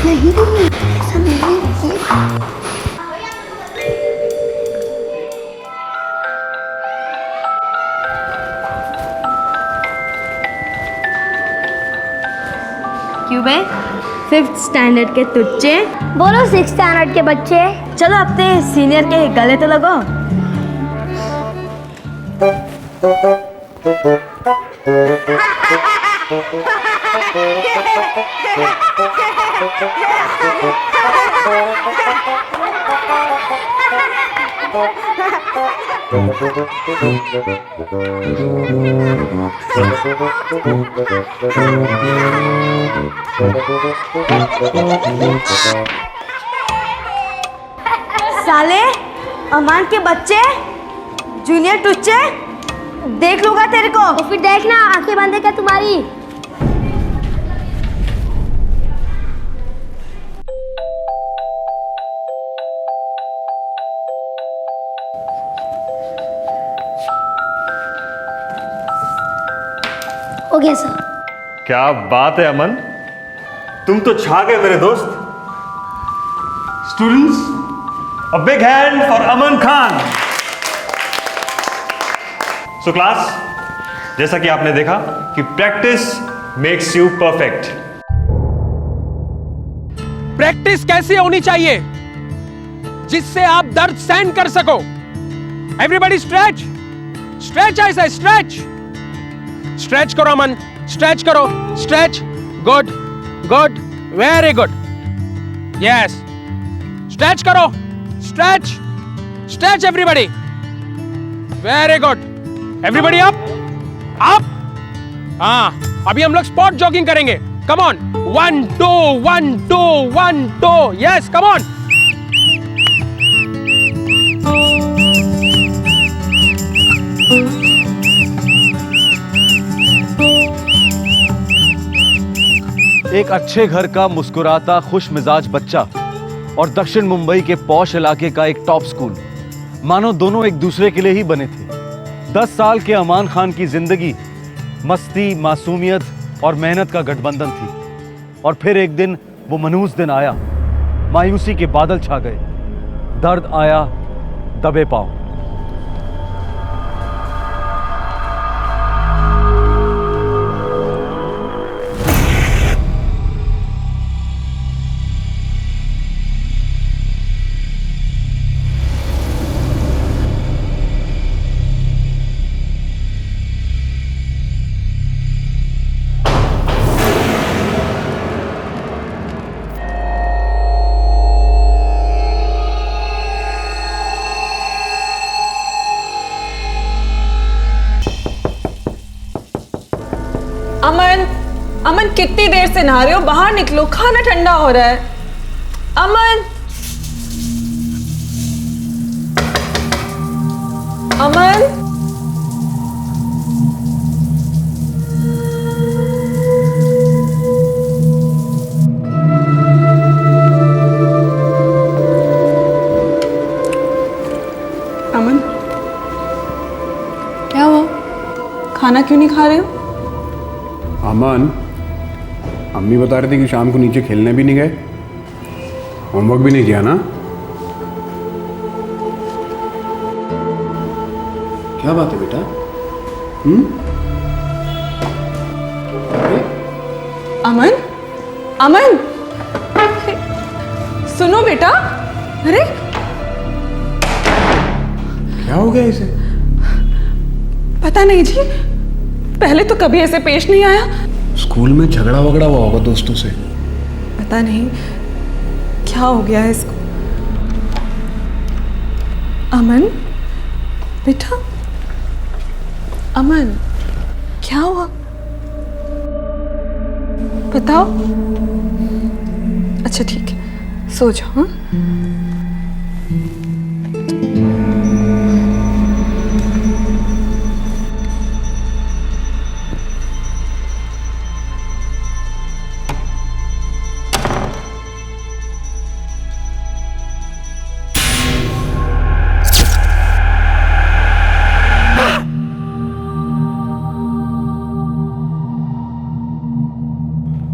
नहीं ऐसा नहीं। क्यों बे? 5th स्टैंडर्ड के तुच्चे? बोलो 6th स्टैंडर्ड के बच्चे। चलो अपने सीनियर के गले तो लगो। साले अमान के बच्चे, जूनियर टुच्चे, देख लूंगा तेरे को। तो फिर देखना, आंखें बंद है क्या तुम्हारी? हो गया सर। क्या बात है अमन, तुम तो छा गए मेरे दोस्त। Students, a big hand for Aman Khan. So class, जैसा कि आपने देखा कि practice makes you perfect. Practice कैसी होनी चाहिए जिससे आप दर्द सहन कर सको? एवरीबॉडी स्ट्रेच, स्ट्रेच ऐसा, स्ट्रेच, स्ट्रेच करो अमन, स्ट्रेच करो, stretch, good good, very good, yes, stretch करो, stretch, stretch everybody, very good, everybody up up. हाँ, अभी हम लोग स्पॉट जॉगिंग करेंगे। Come on, 1 2 1 2 1 2, yes, come on. एक अच्छे घर का मुस्कुराता खुश मिजाज बच्चा और दक्षिण मुंबई के पॉश इलाके का एक टॉप स्कूल, मानो दोनों एक दूसरे के लिए ही बने थे। 10 साल के अमान खान की जिंदगी मस्ती, मासूमियत और मेहनत का गठबंधन थी। और फिर एक दिन वो मनहूस दिन आया, मायूसी के बादल छा गए, दर्द आया दबे पांव। अमन, अमन कितनी देर से नहा रहे हो? बाहर निकलो, खाना ठंडा हो रहा है। अमन, अमन, अमन, क्या हुआ? खाना क्यों नहीं खा रहे हो? अमन, अम्मी बता रही थी कि शाम को नीचे खेलने भी नहीं गए, होमवर्क भी नहीं किया ना? क्या बात है बेटा? अमन, अमन, सुनो बेटा। अरे क्या हो गया इसे? पता नहीं जी, पहले तो कभी ऐसे पेश नहीं आया। स्कूल में झगड़ा वगड़ा हुआ होगा दोस्तों से। पता नहीं क्या हो गया है इसको। अमन बेटा, अमन क्या हुआ? बताओ। अच्छा ठीक है, सो जाओ। हाँ,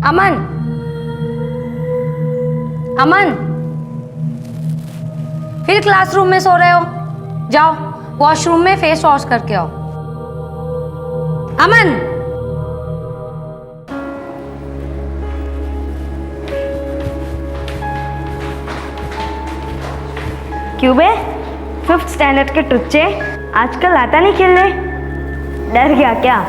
अमन, अमन, फिर क्लासरूम में सो रहे हो? जाओ वॉशरूम में फेस वॉश करके आओ। अमन, क्यों बे? 5th स्टैंडर्ड के टुच्चे आजकल आता नहीं खेलने? डर गया क्या?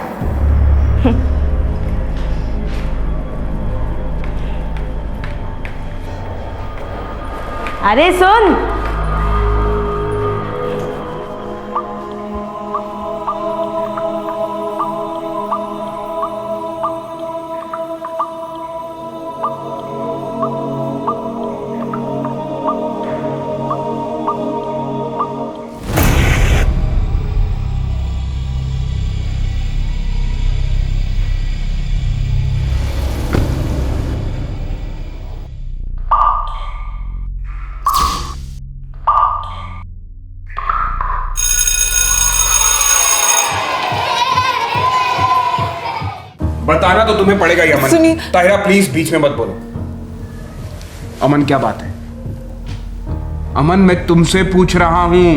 अरे सुन, बताना तो तुम्हें पड़ेगा ही अमन। सुनिए। ताहिरा प्लीज बीच में मत बोलो। अमन क्या बात है? अमन मैं तुमसे पूछ रहा हूं।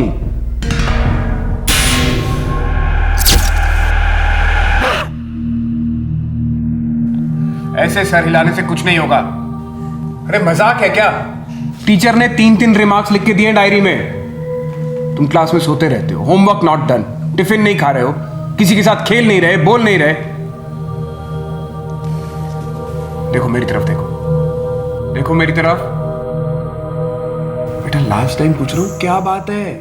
ऐसे सर हिलाने से कुछ नहीं होगा। अरे मजाक है क्या? टीचर ने 3-3 रिमार्क्स लिख के दिए डायरी में। तुम क्लास में सोते रहते हो, होमवर्क नॉट डन, टिफिन नहीं खा रहे हो, किसी के साथ खेल नहीं रहे, बोल नहीं रहे। देखो मेरी तरफ, देखो मेरी तरफ। बेटा लास्ट टाइम पूछ रहा हूं, क्या बात है?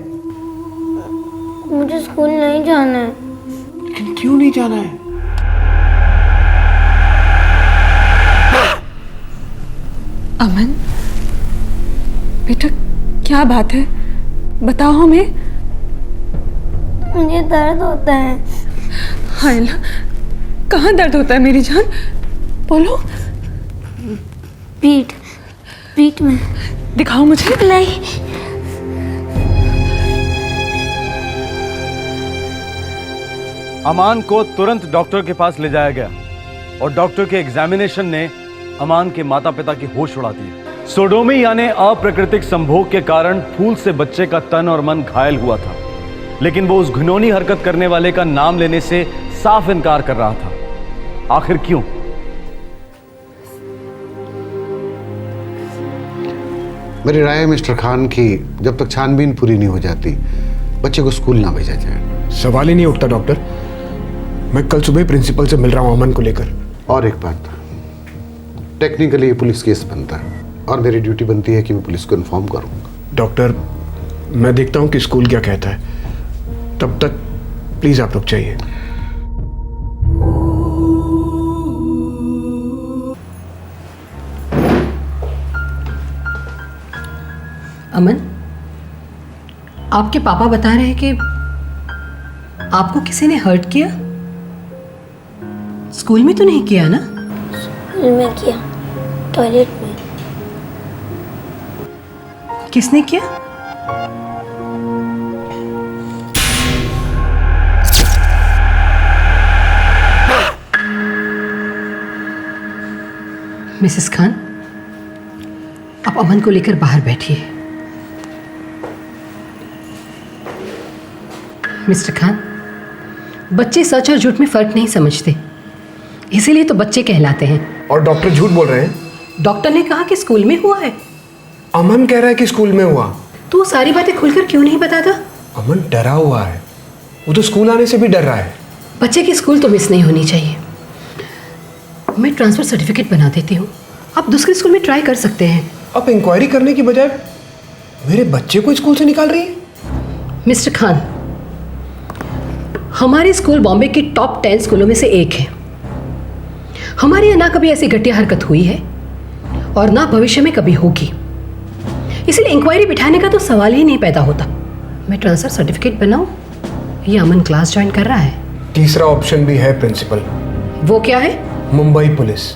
मुझे स्कूल नहीं जाना है। लेकिन क्यों नहीं जाना है? अमन बेटा क्या बात है, बताओ हमें। मुझे दर्द होता है। हाय अल्लाह, कहाँ दर्द होता है मेरी जान? बोलो। पीठ में। दिखाओ मुझे। नहीं। अमान को तुरंत डॉक्टर के पास ले जाया गया और डॉक्टर के एग्जामिनेशन ने अमान के माता पिता की होश उड़ा दी। सोडोमी यानी अप्राकृतिक संभोग के कारण फूल से बच्चे का तन और मन घायल हुआ था, लेकिन वो उस घिनौनी हरकत करने वाले का नाम लेने से साफ इनकार कर रहा था। आखिर क्यों? मेरी राय है मिस्टर खान की जब तक छानबीन पूरी नहीं हो जाती बच्चे को स्कूल ना भेजा जाए। सवाल ही नहीं उठता डॉक्टर। मैं कल सुबह प्रिंसिपल से मिल रहा हूं अमन को लेकर। और एक बात, टेक्निकली ये पुलिस केस बनता है और मेरी ड्यूटी बनती है कि मैं पुलिस को इन्फॉर्म करूंगा। डॉक्टर मैं देखता हूं कि स्कूल क्या कहता है, तब तक प्लीज आप रुक जाइए। अमन, आपके पापा बता रहे हैं कि आपको किसी ने हर्ट किया। स्कूल में तो नहीं किया ना? स्कूल में किया, टॉयलेट में। किसने किया? मिसेस खान, आप अमन को लेकर बाहर बैठिए। मिस्टर खान, बच्चे सच और झूठ में फर्क नहीं समझते, इसीलिए तो बच्चे कहलाते हैं। और डॉक्टर झूठ बोल रहे हैं? डॉक्टर ने कहा कि स्कूल में हुआ है। अमन कह रहा है कि स्कूल में हुआ। तो वो सारी बातें खुलकर क्यों नहीं बताता? अमन डरा हुआ है, वो तो स्कूल आने से भी डर रहा है। बच्चे की स्कूल तो मिस नहीं होनी चाहिए। मैं ट्रांसफर सर्टिफिकेट बना देती हूँ, आप दूसरे स्कूल में ट्राई कर सकते हैं। आप इंक्वायरी करने की बजाय मेरे बच्चे को स्कूल से निकाल रही है। मिस्टर खान, हमारे स्कूल बॉम्बे की टॉप 10 स्कूलों में से एक है। हमारे यहाँ ना कभी ऐसी घटिया हरकत हुई है और ना भविष्य में कभी होगी, इसलिए इंक्वायरी बिठाने का तो सवाल ही नहीं पैदा होता। मैं ट्रांसफर सर्टिफिकेट बनाऊं? ये अमन क्लास ज्वाइन कर रहा है। तीसरा ऑप्शन भी है प्रिंसिपल। वो क्या है? मुंबई पुलिस।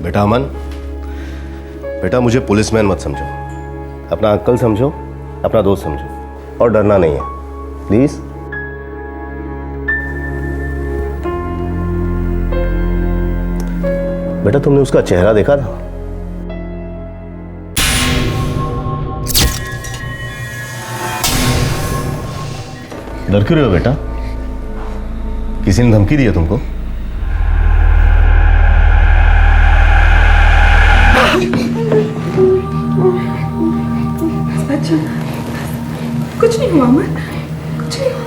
बेटा अमन, बेटा मुझे पुलिसमैन मत समझो, अपना अंकल समझो, अपना दोस्त समझो, और डरना नहीं है, प्लीज। बेटा तुमने उसका चेहरा देखा था? डर क्यों रहे हो बेटा? किसी ने धमकी दी है तुमको? अच्छा, कुछ नहीं हुआ अमन, कुछ नहीं हुआ।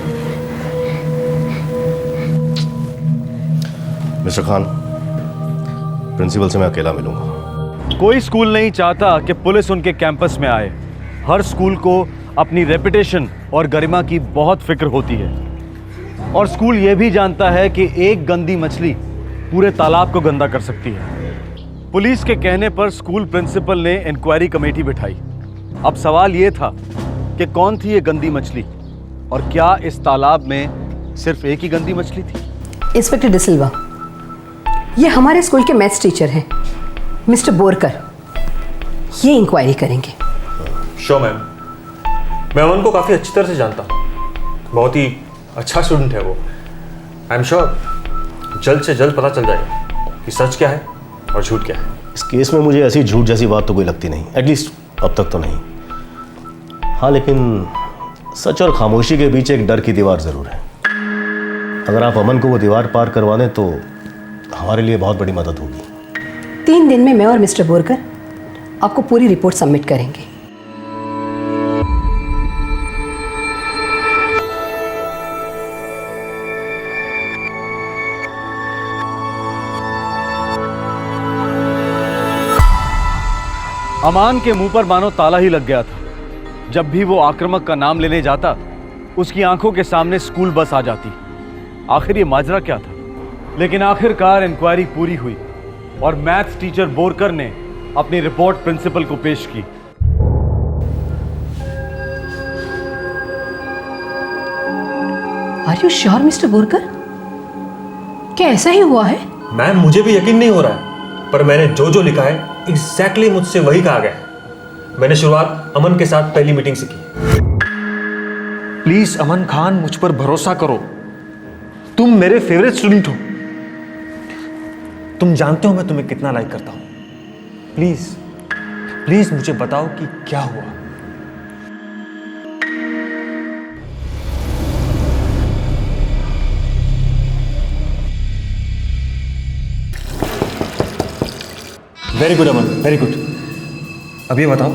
मिस्टर खान, प्रिंसिपल से मैं अकेला मिलूंगा। कोई स्कूल नहीं चाहता कि पुलिस उनके कैंपस में आए। हर स्कूल को अपनी रेपुटेशन और गरिमा की बहुत फिक्र होती है, और स्कूल यह भी जानता है कि एक गंदी मछली पूरे तालाब को गंदा कर सकती है। पुलिस के कहने पर स्कूल प्रिंसिपल ने इंक्वायरी कमेटी बिठाई। अब सवाल यह था कि कौन थी ये गंदी मछली, और क्या इस तालाब में सिर्फ एक ही गंदी मछली थी? इंस्पेक्टर डिसिल्वा, ये हमारे स्कूल के मैथ्स टीचर हैं, मिस्टर बोरकर। ये इंक्वायरी करेंगे। श्योर मैम, मैं अमन को काफ़ी अच्छी तरह से जानता हूँ, बहुत ही अच्छा स्टूडेंट है वो। आई एम श्योर जल्द से जल्द पता चल जाएगा कि सच क्या है और झूठ क्या है। इस केस में मुझे ऐसी झूठ जैसी बात तो कोई लगती नहीं, एटलीस्ट अब तक तो नहीं। हाँ, लेकिन सच और खामोशी के बीच एक डर की दीवार जरूर है। अगर आप अमन को वो दीवार पार करवा दें तो हमारे लिए बहुत बड़ी मदद होगी। 3 दिन में मैं और मिस्टर बोरकर आपको पूरी रिपोर्ट सबमिट करेंगे। अमान के मुंह पर मानो ताला ही लग गया था। जब भी वो आक्रामक का नाम लेने जाता, उसकी आंखों के सामने स्कूल बस आ जाती। आखिर ये माजरा क्या था? लेकिन आखिरकार इंक्वायरी पूरी हुई और मैथ्स टीचर बोरकर ने अपनी रिपोर्ट प्रिंसिपल को पेश की। Are you sure mister Borkar? क्या ऐसा ही हुआ है? मैम, मुझे भी यकीन नहीं हो रहा है, पर मैंने जो जो लिखा है एग्जैक्टली मुझसे वही कहा गया है। मैंने शुरुआत अमन के साथ पहली मीटिंग से की। प्लीज अमन खान, मुझ पर भरोसा करो। तुम मेरे फेवरेट स्टूडेंट हो। तुम जानते हो मैं तुम्हें कितना लाइक करता हूं। प्लीज प्लीज मुझे बताओ कि क्या हुआ। वेरी गुड अमन, वेरी गुड। अब ये बताओ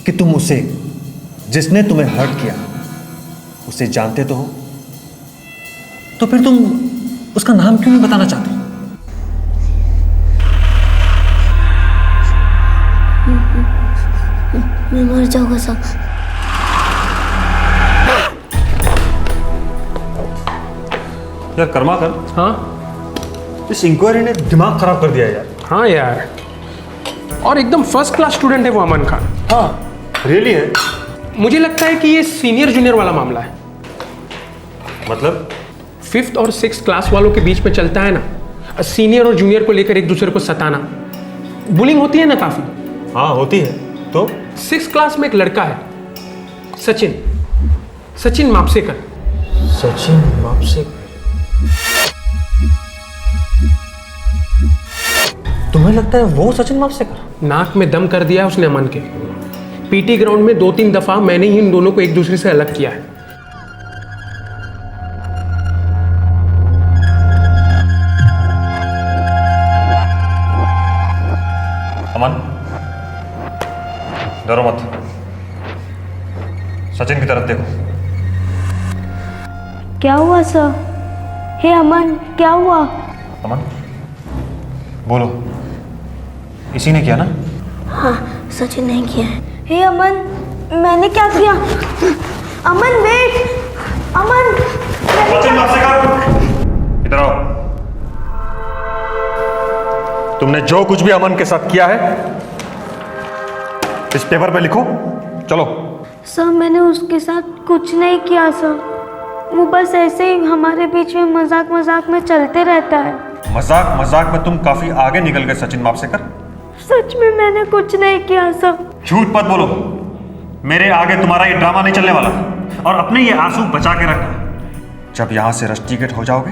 कि तुम उसे, जिसने तुम्हें हर्ट किया, उसे जानते तो हो, तो फिर तुम उसका नाम क्यों नहीं बताना चाहते? मैं मर जाऊंगा सब। यार कर्माकर, हाँ, इस इंक्वायरी ने दिमाग खराब कर दिया यार। हाँ यार, और एकदम फर्स्ट क्लास स्टूडेंट है वो अमन खान। हाँ, रियली है। मुझे लगता है कि ये सीनियर जूनियर वाला मामला है। मतलब 5th और 6th क्लास वालों के बीच में चलता है ना, सीनियर और जूनियर को लेकर एक दूसरे को सताना। बुलिंग होती है ना काफी। हाँ होती है। तो 6th क्लास में एक लड़का है, सचिन मापसेकर। सचिन मापसेकर? तुम्हें लगता है वो सचिन मापसेकर? नाक में दम कर दिया उसने अमन के। पीटी ग्राउंड में 2-3 दफा मैंने ही इन दोनों को एक दूसरे से अलग किया है। अमन, डरो मत। सचिन की तरफ देखो। क्या हुआ सर? हे अमन, क्या हुआ? अमन बोलो, इसी ने किया ना? हाँ, सचिन नहीं किया है। हे अमन, मैंने क्या किया? अमन वेट, अमन। सचिन मापसेकर, इधर आओ। तुमने जो कुछ भी अमन के साथ किया है इस पेपर पे लिखो। चलो। सर मैंने उसके साथ कुछ नहीं किया सर, वो बस ऐसे ही हमारे बीच में मजाक मजाक में चलते रहता है। मजाक मजाक में तुम काफी आगे निकल गए सचिन मापसेकर। सच में मैंने कुछ नहीं किया सर। झूठ मत बोलो, मेरे आगे तुम्हारा ये ड्रामा नहीं चलने वाला। और अपने ये आंसू बचा के रखना, जब यहां से रस्टिकेट हो जाओगे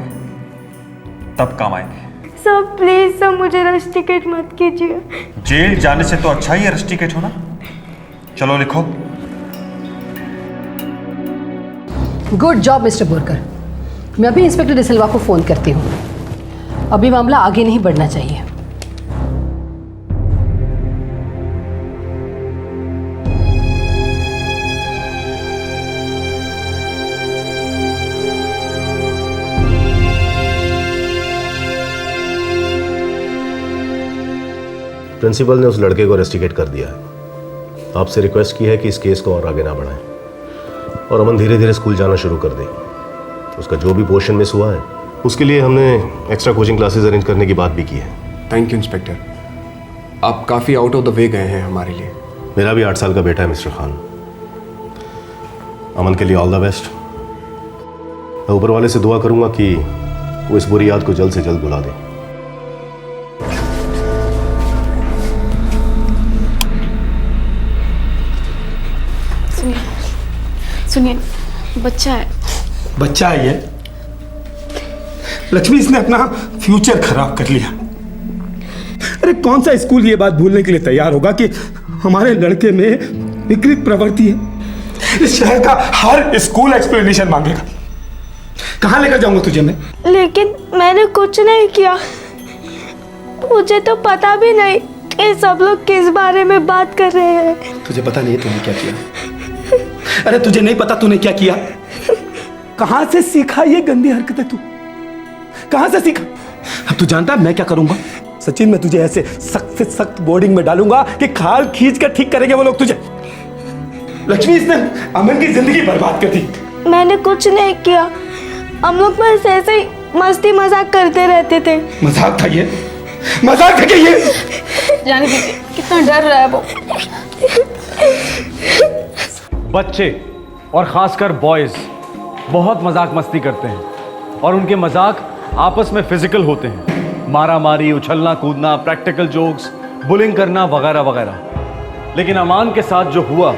तब काम आएंगे। सर प्लीज सर, मुझे रस्टिकेट मत कीजिए। जेल जाने से तो अच्छा ही है रस्टिकेट होना। चलो लिखो। Good job mister Borkar. मैं अभी इंस्पेक्टर डिसिल्वा को फोन करती हूँ। अभी मामला आगे नहीं बढ़ना चाहिए। प्रिंसिपल ने उस लड़के को रेस्टिकेट कर दिया है। आपसे रिक्वेस्ट की है कि इस केस को और आगे ना बढ़ाएं और अमन धीरे धीरे स्कूल जाना शुरू कर दे। उसका जो भी पोर्शन मिस हुआ है उसके लिए हमने एक्स्ट्रा कोचिंग क्लासेस अरेंज करने की बात भी की है। थैंक यू इंस्पेक्टर, आप काफ़ी आउट ऑफ द वे गए हैं हमारे लिए। मेरा भी 8 साल का बेटा है मिस्टर खान। अमन के लिए ऑल द बेस्ट। मैं ऊपर वाले से दुआ करूंगा कि वो इस बुरी याद को जल्द से जल्द भुला दे। सुनिए, बच्चा है। बच्चा है ये? लक्ष्मी, इसने अपना फ्यूचर खराब कर लिया। अरे कौन सा स्कूल ये बात भूलने के लिए तैयार होगा कि हमारे लड़के में विकृत प्रवृत्ति है? इस शहर का हर स्कूल एक्सप्लेनेशन मांगेगा। कहाँ लेकर जाऊंगा तुझे मैं? लेकिन मैंने कुछ नहीं किया। मुझे तो पता भी नहीं कि सब लोग किस बारे में बात कर रहे हैं। तुझे पता नहीं है तूने क्या किया? अरे तुझे नहीं पता तूने क्या किया? कहां से सीखा ये गंदी हरकतें? तू कहां से सीखा? अब तू जानता है मैं क्या करूंगा? सचिन, मैं तुझे ऐसे सख्त से सख्त बोर्डिंग में डालूंगा कि खाल खींच कर ठीक करेंगे वो लोग तुझे। लक्ष्मी, इसने अमन की जिंदगी बर्बाद कर दी। मैंने कुछ नहीं किया। हम लोग बस ऐसे ही मस्ती मजाक करते रहते थे। मजाक था ये? मजाक था क्या ये? जाने दीजिए, कितना डर रहा है वो। बच्चे और खासकर बॉयज बहुत मजाक मस्ती करते हैं और उनके मजाक आपस में फिजिकल होते हैं। मारा मारी, उछलना कूदना, प्रैक्टिकल जोक्स, बुलिंग करना वगैरह वगैरह। लेकिन अमान के साथ जो हुआ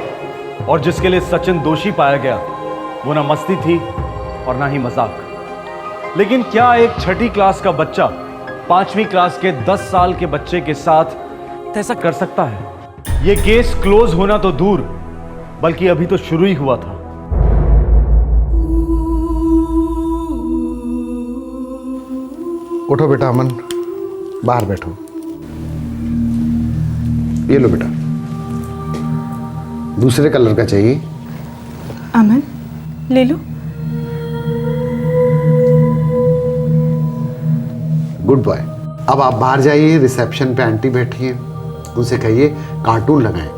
और जिसके लिए सचिन दोषी पाया गया, वो ना मस्ती थी और ना ही मजाक। लेकिन क्या एक 6ठी क्लास का बच्चा 5वीं क्लास के 10 साल के बच्चे के साथ ऐसा कर सकता है? ये केस क्लोज होना तो दूर, बल्कि अभी तो शुरू ही हुआ था। उठो बेटा अमन, बाहर बैठो। ये लो बेटा, दूसरे कलर का चाहिए। अमन, ले लो। Good boy. अब आप बाहर जाइए, रिसेप्शन पे आंटी बैठी हैं, उनसे कहिए कार्टून लगाएं।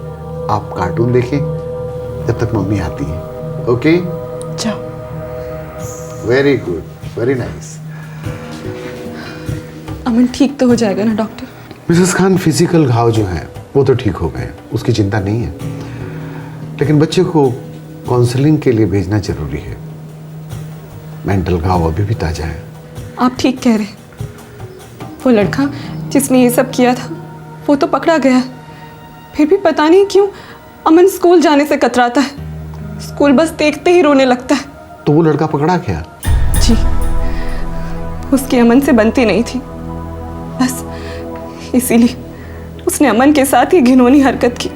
आप कार्टून देखें जब तक मम्मी आती है। ओके, जाओ। Very good, very nice. Aman ठीक तो हो जाएगा ना डॉक्टर? मिसेस खान, फिजिकल घाव जो हैं वो तो ठीक हो गए, उसकी चिंता नहीं है, लेकिन बच्चे को काउंसलिंग के लिए भेजना जरूरी है। मेंटल घाव अभी भी ताजा है। आप ठीक कह रहे हैं। वो लड़का जिसने ये सब किया था वो तो पकड़ा गया है, फिर भी पता नहीं क्यों अमन स्कूल जाने से कतराता है। स्कूल बस देखते ही रोने लगता है। तो वो लड़का पकड़ा गया? जी, उसकी अमन से बनती नहीं थी, बस इसीलिए उसने अमन के साथ ये घिनौनी हरकत की।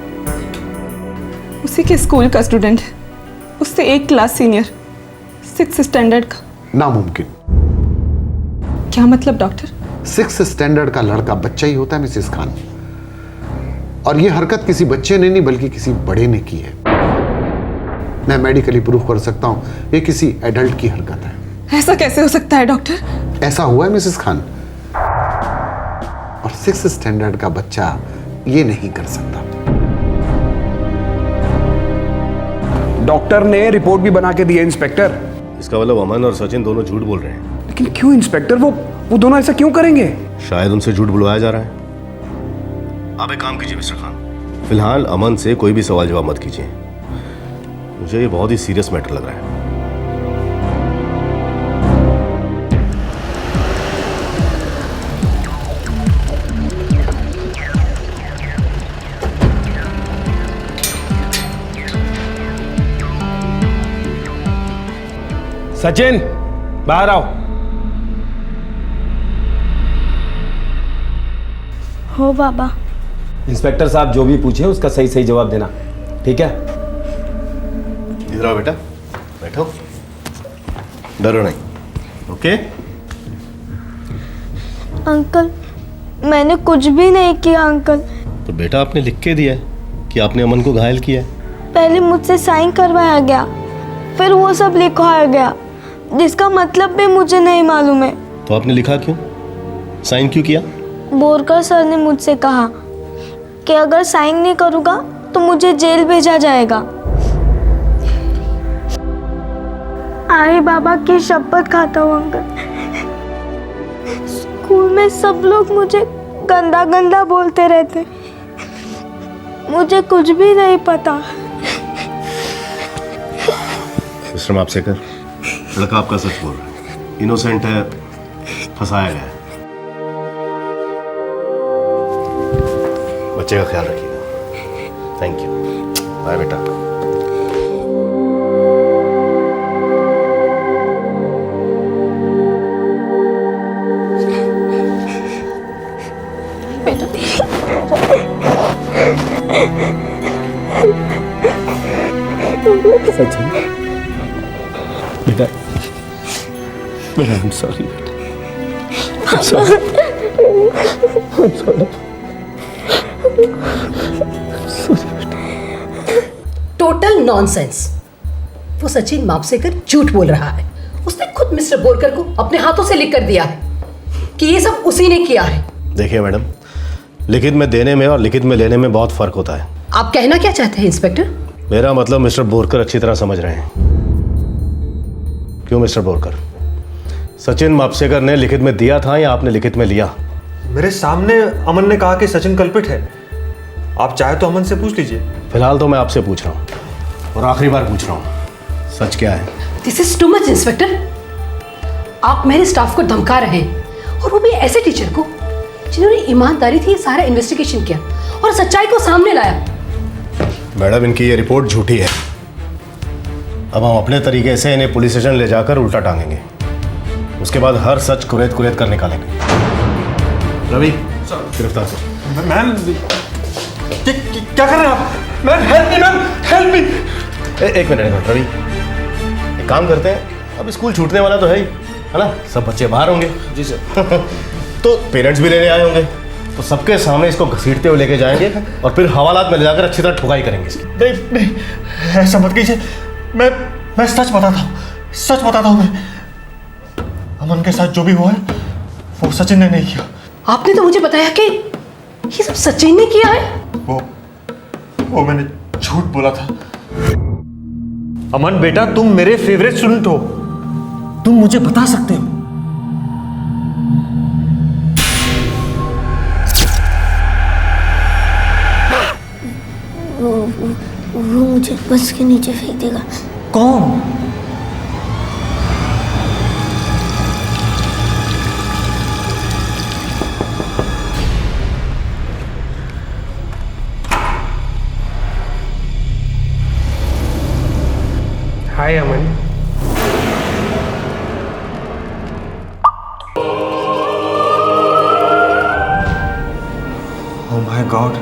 उसी के स्कूल का स्टूडेंट है, उससे 1 क्लास सीनियर, 6th स्टैंडर्ड का। नामुमकिन। क्या मतलब डॉक्टर? 6th स्टैंडर्ड का लड़का बच्चा ही होता है मिसेस खान, और ये हरकत किसी बच्चे ने नहीं बल्कि किसी बड़े ने की है। मैं मेडिकली प्रूफ कर सकता हूं ये किसी एडल्ट की हरकत है। ऐसा कैसे हो सकता है डॉक्टर? ऐसा हुआ है मिसेस खान, और 6th स्टैंडर्ड का बच्चा ये नहीं कर सकता। डॉक्टर ने रिपोर्ट भी बना के दी है इंस्पेक्टर। इसका मतलब अमन और सचिन दोनों झूठ बोल रहे हैं। लेकिन क्यों इंस्पेक्टर? वो दोनों ऐसा क्यों करेंगे? शायद उनसे झूठ बुलवाया जा रहा है। आप एक काम कीजिए मिस्टर खान, फिलहाल अमन से कोई भी सवाल जवाब मत कीजिए। मुझे ये बहुत ही सीरियस मैटर लग रहा है। सचिन, बाहर आओ। हो बाबा। इंस्पेक्टर साहब जो भी पूछे उसका सही सही जवाब देना, ठीक है? इधर आओ बेटा, बैठो, डरो नहीं। ओके? अंकल, मैंने कुछ भी नहीं किया अंकल। तो बेटा आपने लिख के दिया है कि आपने अमन को घायल किया है। पहले मुझसे साइन करवाया गया, फिर वो सब लिखवाया गया, जिसका मतलब भी मुझे नहीं मालूम है। तो आपने लिखा क्यों? साइन क्यों किया? बोरकर सर ने मुझसे कहा कि अगर साइन नहीं करूँगा तो मुझे जेल भेजा जाएगा। आई बाबा की शपथ खाता हूँ अंकल, स्कूल में सब लोग मुझे गंदा गंदा बोलते रहते, मुझे कुछ भी नहीं पता। मिस्टर मापसेकर, लड़का आपका सच बोल रहा है, इनोसेंट है, फंसाया गया है। बच्चे का ख्याल रखिएगा। थैंक यू, बाय बेटा। सचिन बेटा, बेटा आई एम सॉरी बेटा, I'm sorry. I'm sorry. Total nonsense. वो सचिन मापसेकर झूठ बोल रहा है। उसने खुद मिस्टर बोरकर को अपने हाथों से लिख कर दिया है कि ये सब उसी ने किया है। देखिए मैडम, लिखित में देने में और लिखित में लेने में बहुत फर्क होता है। आप कहना क्या चाहते हैं इंस्पेक्टर? मेरा मतलब मिस्टर बोरकर अच्छी तरह समझ रहे हैं। क्यों मिस्टर बोरकर, सचिन मापसेकर ने लिखित में दिया था या आपने लिखित में लिया? मेरे सामने अमन ने कहा कि सचिन कल्पित है। आप चाहे तो अमन से पूछ लीजिए। फिलहाल तो मैं आपसे पूछ रहा हूँ और आखिरी बार पूछ रहा हूँ, सच क्या है? This is too much inspector. आप मेरे स्टाफ को धमका रहे हैं, और वो भी ऐसे टीचर को जिन्होंने ईमानदारी से सारा इन्वेस्टिगेशन किया और सच्चाई को सामने लाया। मैडम, इनकी ये रिपोर्ट झूठी है। अब हम अपने तरीके से इन्हें पुलिस स्टेशन ले जाकर उल्टा टांगेंगे, उसके बाद हर सच कुरेद कुरेद कर निकालेंगे। रवि, गिरफ्तार करो। मैम, क्या कर रहे हैं आप? Ma'am help me, ma'am help me. एक मिनट रवि, एक काम करते हैं, अब स्कूल छूटने वाला तो है ही, है ना? सब बच्चे बाहर होंगे। जी सर। तो पेरेंट्स भी लेने आए होंगे, तो सबके सामने इसको घसीटते हुए लेके जाएंगे और फिर हवालात में ले जाकर अच्छी तरह ठुकाई करेंगे इसकी। नहीं नहीं, ऐसा मत कीजिए। मैं सच बताता हूँ, सच बताता हूँ। मैं अमन के साथ जो भी हुआ है वो सचिन ने नहीं किया। आपने तो मुझे बताया कि ये सब सचिन ने किया है। वो मैंने झूठ बोला था। अमन बेटा, तुम मेरे फेवरेट स्टूडेंट हो, तुम मुझे बता सकते हो। वो मुझे बस के नीचे फेंक देगा। कौन? Hi Aman. Oh my God.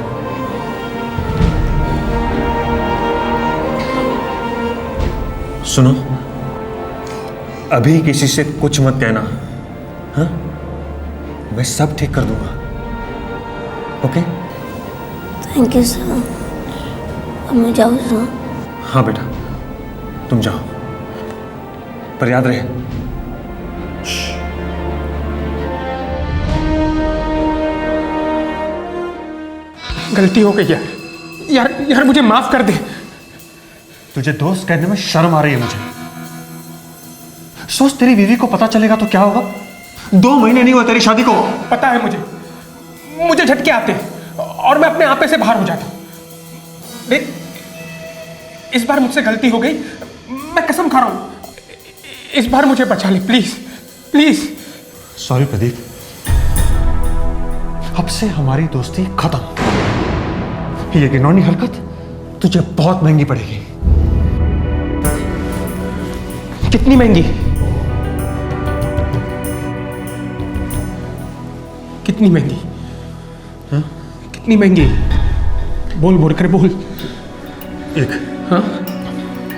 सुनो, अभी किसी से कुछ मत कहना, हाँ? मैं सब ठीक कर दूंगा। ओके? Thank you sir. अब मैं जाऊँ सर? हाँ बेटा, तुम जाओ, पर याद रहे गलती हो गई यार। यार मुझे माफ कर दे। तुझे दोस्त कहने में शर्म आ रही है मुझे। सोच, तेरी बीवी को पता चलेगा तो क्या होगा? 2 महीने नहीं हुआ तेरी शादी को। पता है मुझे झटके आते हैं और मैं अपने आपे से बाहर हो जाता हूं। देख, इस बार मुझसे गलती हो गई, मैं कसम खा रहा हूं। इस बार मुझे बचा ले प्लीज, प्लीज। सॉरी प्रदीप, अब से हमारी दोस्ती खत्म। ये घिनौनी हरकत तुझे बहुत महंगी पड़ेगी। कितनी महंगी? कितनी महंगी? हाँ? कितनी महंगी? बोल बोरकर बोल।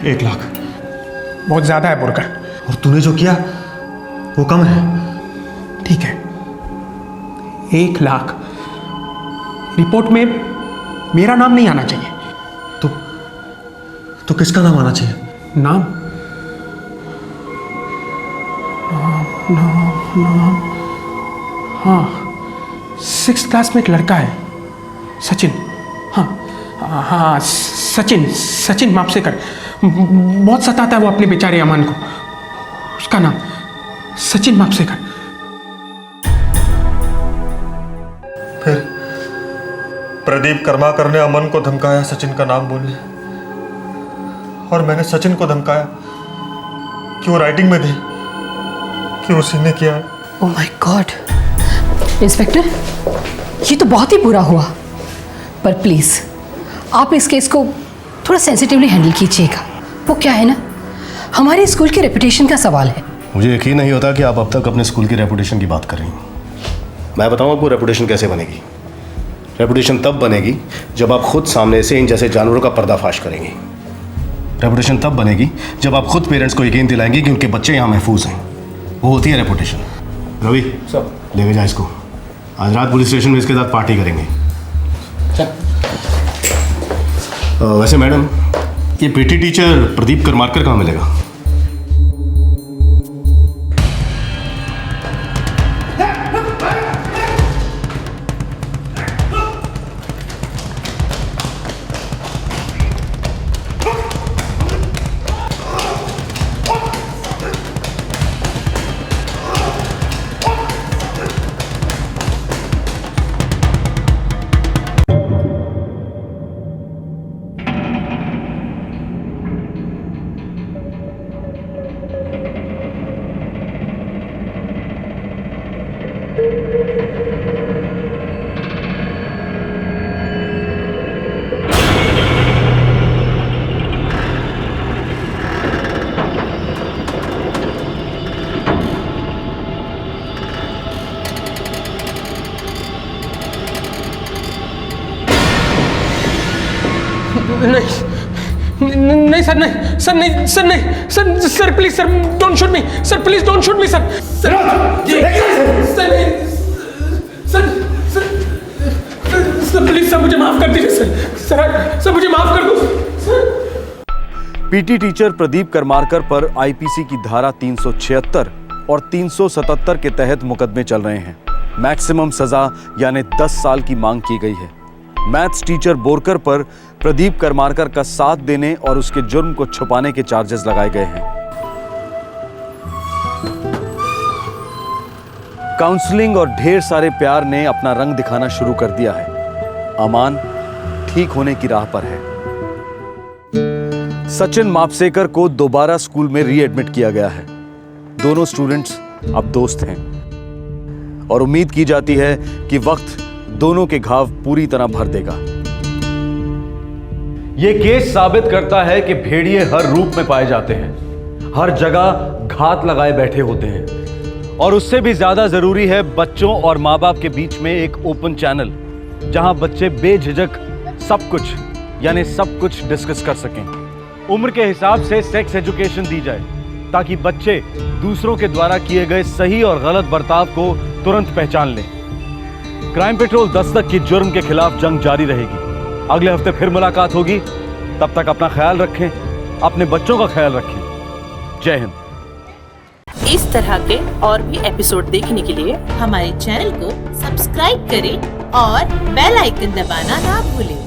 1 लाख। बहुत ज्यादा है बोरकर। और तूने जो किया वो कम है। ठीक है, 1 लाख। रिपोर्ट में मेरा नाम नहीं आना चाहिए। तो किसका नाम आना चाहिए? नाम? नाम। हाँ, 6th क्लास में एक लड़का है, सचिन। हाँ, सचिन मापसेकर। बहुत सताता है वो अपने बेचारे अमन को। उसका नाम सचिन मापसेकर। फिर प्रदीप कर्माकर ने अमन को धमकाया सचिन का नाम बोले, और मैंने सचिन को धमकाया कि वो राइटिंग में दे कि उसी ने किया है। ओह माय गॉड इंस्पेक्टर, ये तो बहुत ही बुरा हुआ, पर प्लीज आप इस केस को थोड़ा सेंसिटिवली हैंडल कीजिएगा। वो क्या है ना, हमारे स्कूल की रेपुटेशन का सवाल है। मुझे यकीन नहीं होता कि आप अब तक अपने स्कूल की रेपुटेशन की बात कर रही हैं। मैं बताऊं आपको रेपुटेशन कैसे बनेगी। रेपुटेशन तब बनेगी जब आप खुद सामने से इन जैसे जानवरों का पर्दाफाश करेंगी। रेपुटेशन तब बनेगी जब आप खुद पेरेंट्स को यकीन दिलाएंगे कि उनके बच्चे यहाँ महफूज हैं। वो होती है रेपुटेशन। रवि सर लेके जा इसको, आज रात पुलिस स्टेशन में इसके साथ पार्टी करेंगे। वैसे मैडम, ये पीटी टीचर प्रदीप करमारकर कहाँ मिलेगा? नहीं सर, नहीं सर, नहीं सर, नहीं sir, sir please sir, don't shoot me sir, please don't shoot me sir. Sir please sir, मुझे माफ कर दीजिए सर, मुझे माफ कर दो सर। पीटी टीचर प्रदीप करमारकर पर आईपीसी की धारा 376 और 377 के तहत मुकदमे चल रहे हैं। मैक्सिमम सजा यानी 10 साल की मांग की गई है। मैथ्स टीचर बोरकर पर प्रदीप करमारकर का साथ देने और उसके जुर्म को छुपाने के चार्जेस लगाए गए हैं। काउंसलिंग और ढेर सारे प्यार ने अपना रंग दिखाना शुरू कर दिया है। अमान ठीक होने की राह पर है। सचिन मापसेकर को दोबारा स्कूल में रीएडमिट किया गया है। दोनों स्टूडेंट्स अब दोस्त हैं और उम्मीद की जाती है कि वक्त दोनों के घाव पूरी तरह भर देगा। यह केस साबित करता है कि भेड़िए हर रूप में पाए जाते हैं, हर जगह घात लगाए बैठे होते हैं और उससे भी ज्यादा जरूरी है बच्चों और माँ बाप के बीच में एक ओपन चैनल, जहां बच्चे बेझिझक सब कुछ डिस्कस कर सकें। उम्र के हिसाब से सेक्स एजुकेशन दी जाए ताकि बच्चे दूसरों के द्वारा किए गए सही और गलत बर्ताव को तुरंत पहचान लें। क्राइम पेट्रोल दस्तक की जुर्म के खिलाफ जंग जारी रहेगी। अगले हफ्ते फिर मुलाकात होगी। तब तक अपना ख्याल रखें, अपने बच्चों का ख्याल रखें। जय हिंद। इस तरह के और भी एपिसोड देखने के लिए हमारे चैनल को सब्सक्राइब करें और बेल आइकन दबाना ना भूलें।